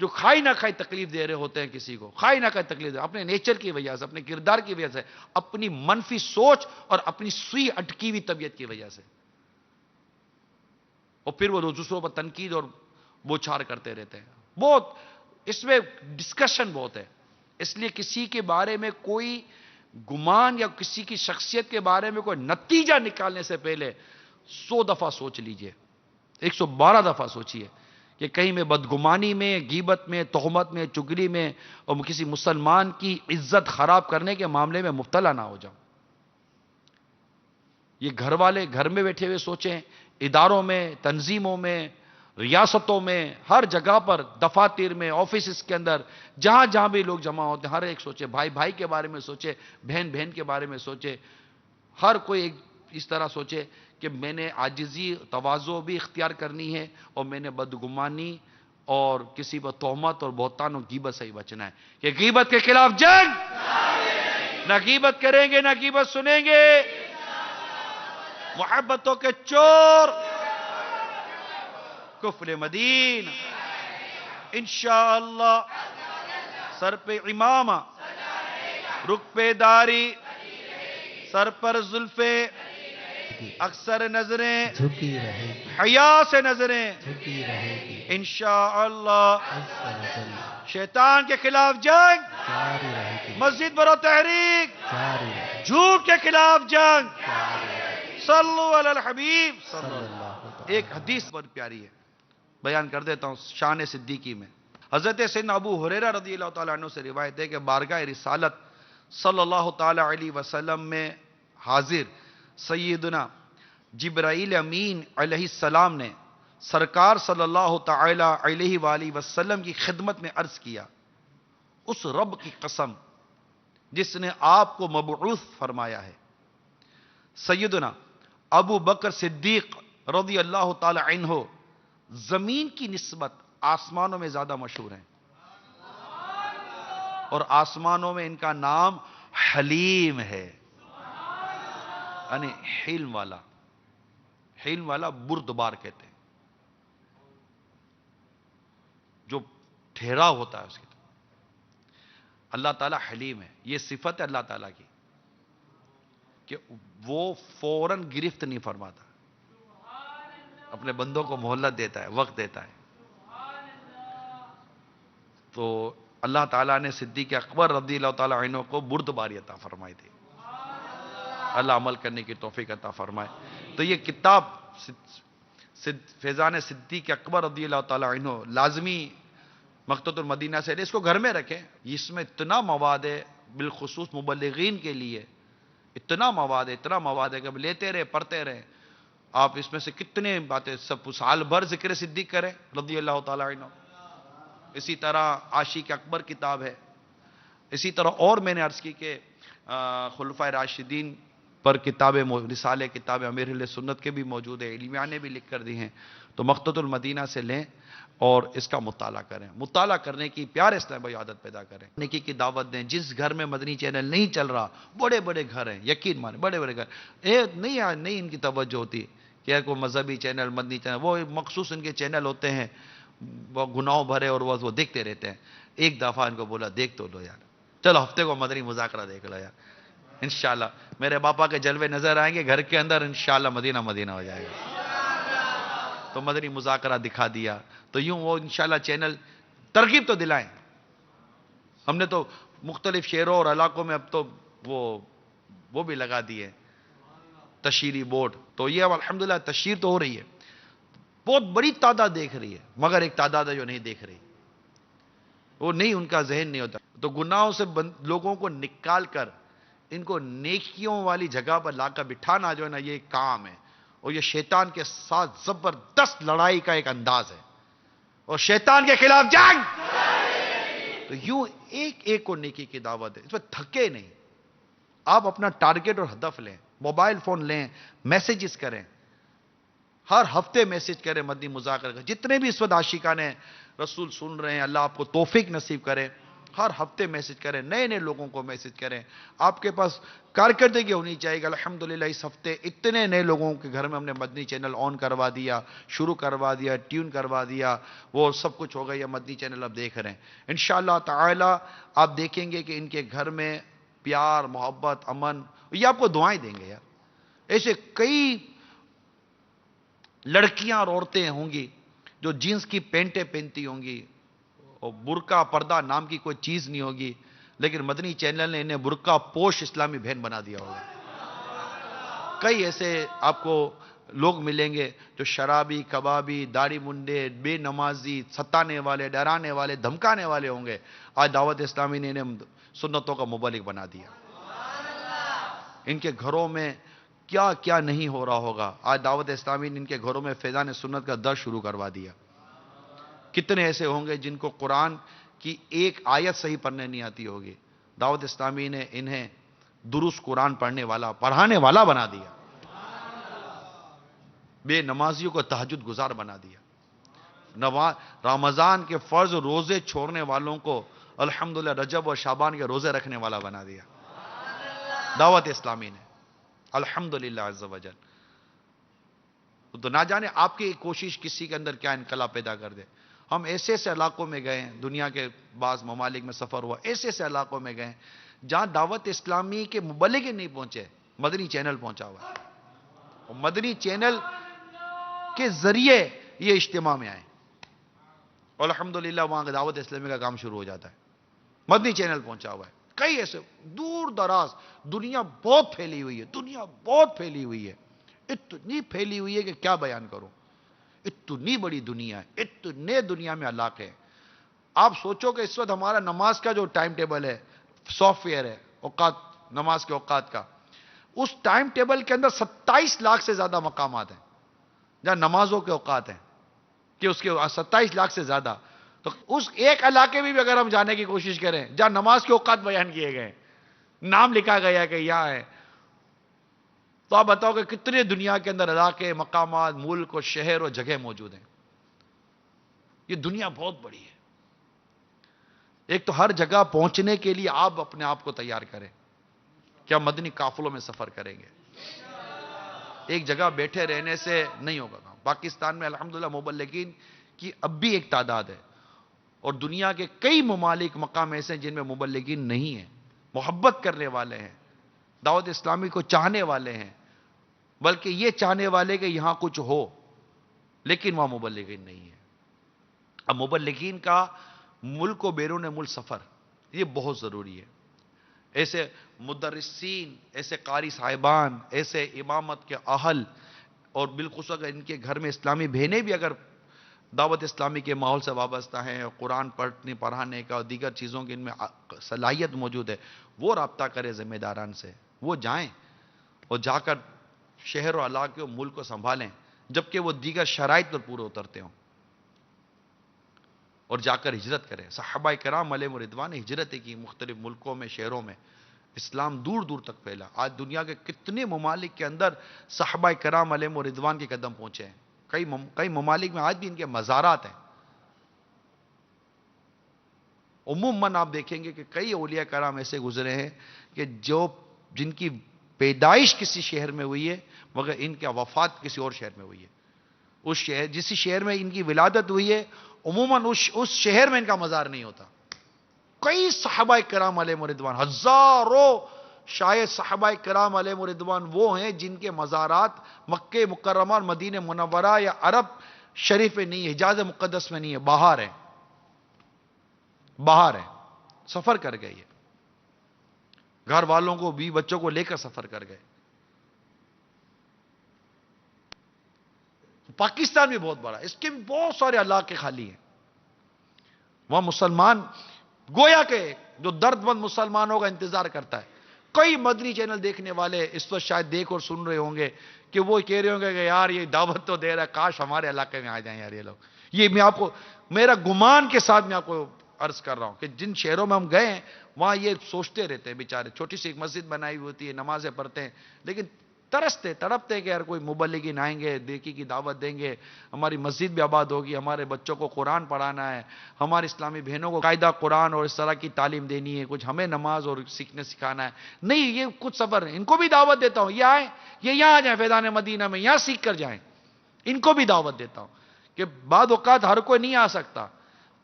جو کھائی نہ کھائی تکلیف دے رہے ہوتے ہیں کسی کو, کھائی نہ کھائی تکلیف دے اپنے نیچر کی وجہ سے, اپنے کردار کی وجہ سے, اپنی منفی سوچ اور اپنی سوئی اٹکی ہوئی طبیعت کی وجہ سے. اور پھر وہ دوسروں پر تنقید اور بوچھار کرتے رہتے ہیں. بہت اس میں ڈسکشن بہت ہے. اس لیے کسی کے بارے میں کوئی گمان یا کسی کی شخصیت کے بارے میں کوئی نتیجہ نکالنے سے پہلے 100 دفعہ سوچ لیجئے, 112 دفعہ سوچئے کہ کہیں میں بدگمانی میں, غیبت میں, تہمت میں, چگلی میں اور کسی مسلمان کی عزت خراب کرنے کے معاملے میں مبتلا نہ ہو جاؤں. یہ گھر والے گھر میں بیٹھے ہوئے سوچیں, اداروں میں, تنظیموں میں, ریاستوں میں, ہر جگہ پر, دفاتر میں, آفیسز کے اندر, جہاں جہاں بھی لوگ جمع ہوتے ہیں, ہر ایک سوچے, بھائی بھائی کے بارے میں سوچے, بہن بہن کے بارے میں سوچے. ہر کوئی ایک اس طرح سوچے کہ میں نے عاجزی, تواضع بھی اختیار کرنی ہے اور میں نے بدگمانی اور کسی پر تہمت اور بہتان اور غیبت سے ہی بچنا ہے. کہ غیبت کے خلاف جنگ, نہ غیبت کریں گے, نہ غیبت سنیں گے. محبتوں کے چور کفر مدینہ انشاءاللہ, سر پہ امامہ, رخ پہ داری, سر پر زلفیں, اکثر نظریں جھکی رہے گی, حیا سے نظریں جھکی رہے گی, انشاءاللہ. عز و جل شیطان کے خلاف جنگ, جاری رہے گی, مسجد برو تحریک, جاری رہے گی, جھوٹ کے خلاف جنگ. جاری رہے گی. صلو علی الحبیب. صلی اللہ تعالی. ایک حدیث بہت پیاری ہے, بیان کر دیتا ہوں شان صدیقی میں. حضرت سیدنا ابو ہریرہ رضی اللہ تعالیٰ عنہ سے روایت ہے کہ بارگاہ رسالت صلی اللہ تعالیٰ علیہ وسلم میں حاضر سیدنا جبرائیل امین علیہ السلام نے سرکار صلی اللہ تعالیٰ علیہ وآلہ وسلم کی خدمت میں عرض کیا, اس رب کی قسم جس نے آپ کو مبعوث فرمایا ہے, سیدنا ابو بکر صدیق رضی اللہ تعالی عنہ زمین کی نسبت آسمانوں میں زیادہ مشہور ہیں, اور آسمانوں میں ان کا نام حلیم ہے, یعنی حلم والا. حلم والا بردبار کہتے ہیں, جو ٹھہرا ہوتا ہے اس کی. اللہ تعالیٰ حلیم ہے, یہ صفت ہے اللہ تعالیٰ کی کہ وہ فوراً گرفت نہیں فرماتا, اپنے بندوں کو مہلت دیتا ہے, وقت دیتا ہے. تو اللہ تعالیٰ نے صدیق اکبر رضی اللہ تعالیٰ عنہ کو بردباری عطا فرمائی تھی. اللہ عمل کرنے کی توفیق عطا فرمائے. تو یہ کتاب فیضان صدیق اکبر رضی اللہ تعالیٰ عنہ لازمی مکتبۃ المدینہ سے, اس کو گھر میں رکھیں. اس میں اتنا مواد ہے, بالخصوص مبلغین کے لیے اتنا مواد ہے کہ اب لیتے رہے, پڑھتے رہے. آپ اس میں سے کتنے باتیں, سب سال بھر ذکر صدیق کریں رضی اللہ تعالیٰ عنہ. اسی طرح عاشق اکبر کتاب ہے. اسی طرح اور میں نے عرض کی کہ خلفائے راشدین پر کتابیں, رسالے کتابیں امیر اہل سنت کے بھی موجود ہیں, علمیہ نے بھی لکھ کر دی ہیں. تو مکتبۃ المدینہ سے لیں اور اس کا مطالعہ کریں. مطالعہ کرنے کی پیارے اسلامی عادت پیدا کریں, نیکی کی دعوت دیں. جس گھر میں مدنی چینل نہیں چل رہا, بڑے بڑے گھر ہیں, یقین مانیں بڑے بڑے گھر, نہیں ان کی توجہ ہوتی کہ کوئی مذہبی چینل, مدنی چینل, وہ مخصوص ان کے چینل ہوتے ہیں, وہ گناہوں بھرے, اور وہ دیکھتے رہتے ہیں. ایک دفعہ ان کو بولا دیکھ تو لو یار, چلو ہفتے کو مدنی مذاکرہ دیکھ لو یار, انشاءاللہ میرے باپا کے جلوے نظر آئیں گے گھر کے اندر, انشاءاللہ مدینہ مدینہ ہو جائے گا. تو مدنی مذاکرہ دکھا دیا, تو یوں وہ انشاءاللہ چینل ترغیب تو دلائیں. ہم نے تو مختلف شہروں اور علاقوں میں اب تو وہ بھی لگا دیے تشہیری بورڈ. تو یہ اب الحمدللہ تشہیر تو ہو رہی ہے, بہت بڑی تعداد دیکھ رہی ہے, مگر ایک تعداد ہے جو نہیں دیکھ رہی. وہ نہیں، ان کا ذہن نہیں ہوتا. تو گناہوں سے لوگوں کو نکال کر ان کو نیکیوں والی جگہ پر لا کر بٹھانا جو ہے نا، یہ ایک کام ہے. اور یہ شیطان کے ساتھ زبردست لڑائی کا ایک انداز ہے، اور شیطان کے خلاف جنگ. تو یوں ایک ایک کو نیکی کی دعوت ہے، اس میں تھکے نہیں. آپ اپنا ٹارگٹ اور ہدف لیں، موبائل فون لیں، میسیجز کریں، ہر ہفتے میسج کریں مدنی مذاکرہ کا. جتنے بھی اس وقت عاشقان رسول سن رہے ہیں، اللہ آپ کو توفیق نصیب کرے. ہر ہفتے میسج کریں، نئے نئے لوگوں کو میسج کریں. آپ کے پاس کارکردگی ہونی چاہیے. الحمدللہ اس ہفتے اتنے نئے لوگوں کے گھر میں ہم نے مدنی چینل آن کروا دیا، شروع کروا دیا، ٹیون کروا دیا، وہ سب کچھ ہو گیا. مدنی چینل اب دیکھ رہے ہیں. انشاءاللہ تعالی آپ دیکھیں گے کہ ان کے گھر میں پیار، محبت، امن، یہ آپ کو دعائیں دیں گے. یار ایسے کئی لڑکیاں اور عورتیں ہوں گی جو جینس کی پینٹیں پہنتی ہوں گی اور برقع پردہ نام کی کوئی چیز نہیں ہوگی، لیکن مدنی چینل نے انہیں برقع پوش اسلامی بہن بنا دیا ہوگا. کئی ایسے آپ کو لوگ ملیں گے جو شرابی، کبابی، داڑھی منڈے، بے نمازی، ستانے والے، ڈرانے والے، دھمکانے والے ہوں گے. آج دعوت اسلامی نے انہیں سنتوں کا مبلغ بنا دیا. ان کے گھروں میں کیا کیا نہیں ہو رہا ہوگا. آج دعوت اسلامی نے ان کے گھروں میں فیضان سنت کا درس شروع کروا دیا. کتنے ایسے ہوں گے جن کو قرآن کی ایک آیت صحیح پڑھنے نہیں آتی ہوگی. دعوت اسلامی نے انہیں درست قرآن پڑھانے والا بنا دیا. بے نمازیوں کو تہجد گزار بنا دیا. رمضان کے فرض روزے چھوڑنے والوں کو الحمدللہ رجب اور شعبان کے روزے رکھنے والا بنا دیا دعوت اسلامی نے. الحمدللہ عز و جل. تو نہ جانے آپ کی کوشش کسی کے اندر کیا انقلاب پیدا کر دے. ہم ایسے ایسے علاقوں میں گئے ہیں، دنیا کے بعض ممالک میں سفر ہوا، ایسے ایسے علاقوں میں گئے جہاں دعوت اسلامی کے مبلغ نہیں پہنچے، مدنی چینل پہنچا ہوا ہے. اور مدنی چینل کے ذریعے یہ اجتماع میں آئے. الحمدللہ وہاں دعوت اسلامی کا کام شروع ہو جاتا ہے. مدنی چینل پہنچا ہوا ہے. کئی ایسے دور دراز دنیا بہت پھیلی ہوئی ہے، دنیا بہت پھیلی ہوئی ہے، اتنی پھیلی ہوئی ہے کہ کیا بیان کروں. اتنی بڑی دنیا ہے، اتنے دنیا میں علاقے ہیں. آپ سوچو کہ اس وقت ہمارا نماز کا جو ٹائم ٹیبل ہے، سافٹ ویئر ہے اوقات، نماز کے اوقات کا، اس ٹائم ٹیبل کے اندر 27 لاکھ سے زیادہ مقامات ہیں جہاں نمازوں کے اوقات ہیں، کہ اس کے 27 لاکھ سے زیادہ. تو اس ایک علاقے میں بھی اگر ہم جانے کی کوشش کریں جہاں نماز کے اوقات بیان کیے گئے، نام لکھا گیا کہ یہاں ہے، تو آپ بتاؤ کہ کتنے دنیا کے اندر علاقے، مقامات، ملک اور شہر اور جگہ موجود ہیں. یہ دنیا بہت بڑی ہے. ایک تو ہر جگہ پہنچنے کے لیے آپ اپنے آپ کو تیار کریں. کیا مدنی قافلوں میں سفر کریں گے؟ ایک جگہ بیٹھے رہنے سے نہیں ہوگا کام. پاکستان میں الحمدللہ مبلغین کی اب بھی ایک تعداد ہے، اور دنیا کے کئی ممالک، مقام ایسے ہیں جن میں مبلغین نہیں ہیں، محبت کرنے والے ہیں، دعوت اسلامی کو چاہنے والے ہیں، بلکہ یہ چاہنے والے کہ یہاں کچھ ہو، لیکن وہاں مبلغین نہیں ہیں. اب مبلغین کا ملک و بیرون ملک سفر یہ بہت ضروری ہے. ایسے مدرسین، ایسے قاری صاحبان، ایسے امامت کے اہل، اور بالخصوص اگر ان کے گھر میں اسلامی بہنیں بھی اگر دعوت اسلامی کے ماحول سے وابستہ ہیں اور قرآن پڑھانے کا اور دیگر چیزوں کی ان میں صلاحیت موجود ہے، وہ رابطہ کرے ذمہ داران سے. وہ جائیں اور جا کر شہر و علاقے و ملک کو سنبھالیں جبکہ وہ دیگر شرائط پر پورے اترتے ہوں، اور جا کر ہجرت کریں. صحابہ کرام علیہم رضوان نے ہجرتیں کی مختلف ملکوں میں، شہروں میں. اسلام دور دور تک پھیلا. آج دنیا کے کتنے ممالک کے اندر صحابہ کرام علیہم رضوان کے قدم پہنچے ہیں. کئی ممالک میں آج بھی ان کے مزارات ہیں. عموماً آپ دیکھیں گے کہ کئی اولیاء کرام ایسے گزرے ہیں کہ جن کی پیدائش کسی شہر میں ہوئی ہے مگر ان کی وفات کسی اور شہر میں ہوئی ہے. اس شہر، جس شہر میں ان کی ولادت ہوئی ہے، عموماً اس شہر میں ان کا مزار نہیں ہوتا. کئی صحابہ کرام علیہ رضوان، ہزاروں شاید صحابہ کرام علیہ رضوان وہ ہیں جن کے مزارات مکہ مکرمہ اور مدینہ منورہ یا عرب شریف میں نہیں ہے، حجاز مقدس میں نہیں ہے، باہر ہے. باہر ہے، سفر کر گئے. گھر والوں کو بھی، بچوں کو لے کر سفر کر گئے. پاکستان بھی بہت بڑا، اس کے بھی بہت سارے علاقے خالی ہیں. وہاں مسلمان گویا کہ جو درد مند مسلمانوں کا انتظار کرتا ہے. کئی مدنی چینل دیکھنے والے اس وقت شاید دیکھ اور سن رہے ہوں گے کہ وہ کہہ رہے ہوں گے کہ یار یہ دعوت تو دے رہا ہے, کاش ہمارے علاقے میں آ جائیں یار یہ لوگ. یہ میں آپ کو میرا گمان کے ساتھ میں آپ کو عرض کر رہا ہوں کہ جن شہروں میں ہم گئے ہیں وہاں یہ سوچتے رہتے ہیں بیچارے. چھوٹی سی ایک مسجد بنائی ہوئی ہوتی ہے, نمازیں پڑھتے ہیں, لیکن ترستے تڑپتے کہ یار کوئی مبلغین آئیں گے, دیکی کی دعوت دیں گے, ہماری مسجد بھی آباد ہوگی, ہمارے بچوں کو قرآن پڑھانا ہے, ہماری اسلامی بہنوں کو قاعدہ قرآن اور اس طرح کی تعلیم دینی ہے, کچھ ہمیں نماز اور سیکھنے سکھانا ہے. نہیں, یہ کچھ صبر ہے, ان کو بھی دعوت دیتا ہوں, یہ آئیں, یہ یہاں آ جائیں فیضان مدینہ میں, یہاں سیکھ کر جائیں. ان کو بھی دعوت دیتا ہوں کہ بعض اوقات ہر کوئی نہیں آ سکتا.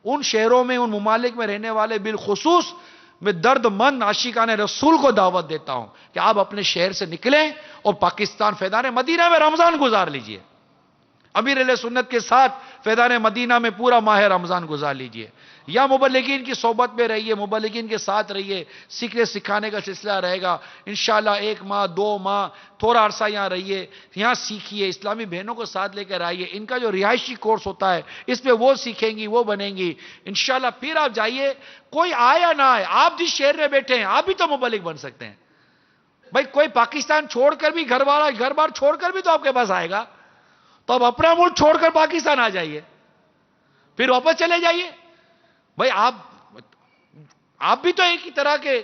ان شہروں میں, ان ممالک میں رہنے والے بالخصوص میں درد مند عاشقان رسول کو دعوت دیتا ہوں کہ آپ اپنے شہر سے نکلیں اور پاکستان فیضان مدینہ میں رمضان گزار لیجئے. امیر اہل سنت کے ساتھ فیضان مدینہ میں پورا ماہ رمضان گزار لیجئے. یا مبلغین کی صحبت میں رہیے, مبلغین کے ساتھ رہیے, سیکھنے سکھانے کا سلسلہ رہے گا انشاءاللہ. 1 ماہ 2 ماہ تھوڑا عرصہ یہاں رہیے, یہاں سیکھیے, اسلامی بہنوں کو ساتھ لے کر آئیے. ان کا جو رہائشی کورس ہوتا ہے اس پہ وہ سیکھیں گی, وہ بنیں گی انشاءاللہ. پھر آپ جائیے, کوئی آئے یا نہ آئے, آپ جس شہر میں بیٹھے ہیں آپ بھی تو مبلغ بن سکتے ہیں. بھائی کوئی پاکستان چھوڑ کر بھی, گھر بار چھوڑ کر بھی تو آپ کے پاس آئے گا, تو اب اپنا ملک چھوڑ کر پاکستان آ جائیے, پھر واپس چلے جائیے. بھائی آپ بھی تو ایک ہی طرح کے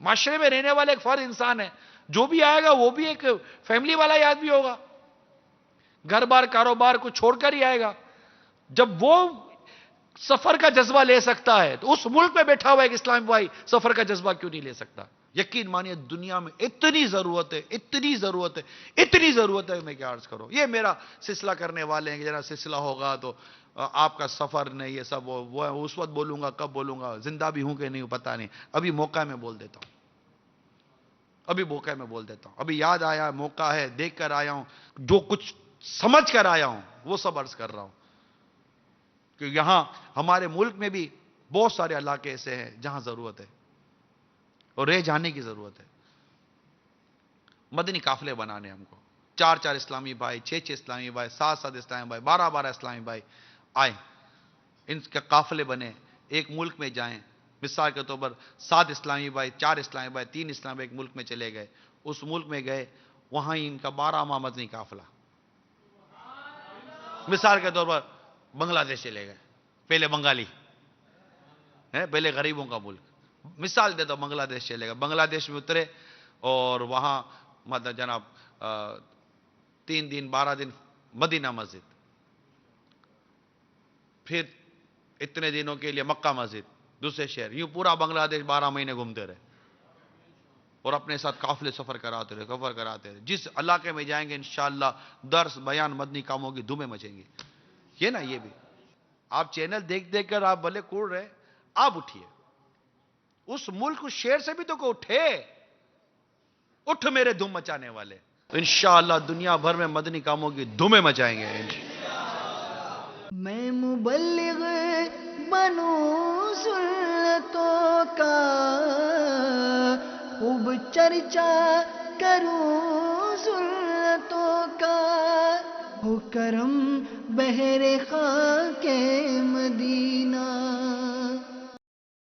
معاشرے میں رہنے والے ایک فرد انسان ہے. جو بھی آئے گا وہ بھی ایک فیملی والا ہی آدمی ہوگا, گھر بار کاروبار کو چھوڑ کر ہی آئے گا. جب وہ سفر کا جذبہ لے سکتا ہے تو اس ملک میں بیٹھا ہوا ایک اسلامی بھائی سفر کا جذبہ کیوں نہیں لے سکتا؟ یقین مانیے دنیا میں اتنی ضرورت ہے, اتنی ضرورت ہے, اتنی ضرورت ہے, میں کیا عرض کروں. یہ میرا سلسلہ کرنے والے ہیں کہ جناب سلسلہ ہوگا تو آپ کا سفر نہیں, یہ سب وہ اس وقت بولوں گا, کب بولوں گا, زندہ بھی ہوں کہ نہیں پتہ نہیں. ابھی موقع میں بول دیتا ہوں, ابھی موقع میں بول دیتا ہوں. ابھی یاد آیا, موقع ہے, دیکھ کر آیا ہوں, جو کچھ سمجھ کر آیا ہوں وہ سب عرض کر رہا ہوں. کہ یہاں ہمارے ملک میں بھی بہت سارے علاقے ایسے ہیں جہاں ضرورت ہے اور رہ جانے کی ضرورت ہے. مدنی قافلے بنانے ہم کو, 4 اسلامی بھائی, 6 اسلامی بھائی, 7 اسلامی بھائی, 12 اسلامی بھائی آئیں, ان کے قافلے بنے, ایک ملک میں جائیں. مثال کے طور پر 7 اسلامی بھائی, 4 اسلامی بھائی, 3 اسلامی بھائی ایک ملک میں چلے گئے, اس ملک میں گئے, وہاں ہی ان کا 12 ماہ مدنی قافلہ. مثال کے طور پر بنگلہ دیش چلے گئے, پہلے بنگالی ہے, پہلے غریبوں کا ملک. مثال دیتا ہوں, بنگلہ دیش چلے گئے, بنگلہ دیش میں اترے اور وہاں مطلب جناب 3 دن 12 دن مدینہ مسجد, پھر اتنے دنوں کے لیے مکہ مسجد, دوسرے شہر, یوں پورا بنگلہ دیش 12 مہینے گھومتے رہے اور اپنے ساتھ قافلے سفر کراتے رہے. جس علاقے میں جائیں گے انشاءاللہ درس بیان مدنی کاموں کی دھومیں مچیں گی. یہ نا, یہ بھی آپ چینل دیکھ دیکھ کر آپ بھلے کوڑ رہے, آپ اٹھیے, اس ملک اس شہر سے بھی تو کو اٹھے, اٹھ میرے دھوم مچانے والے. انشاءاللہ دنیا بھر میں مدنی کاموں کی دھومیں مچائیں گے. میں مبلغ بنوں سنتوں کا, خوب چرچا کروں سنتوں کا, ہو کرم بہر خاک مدینہ.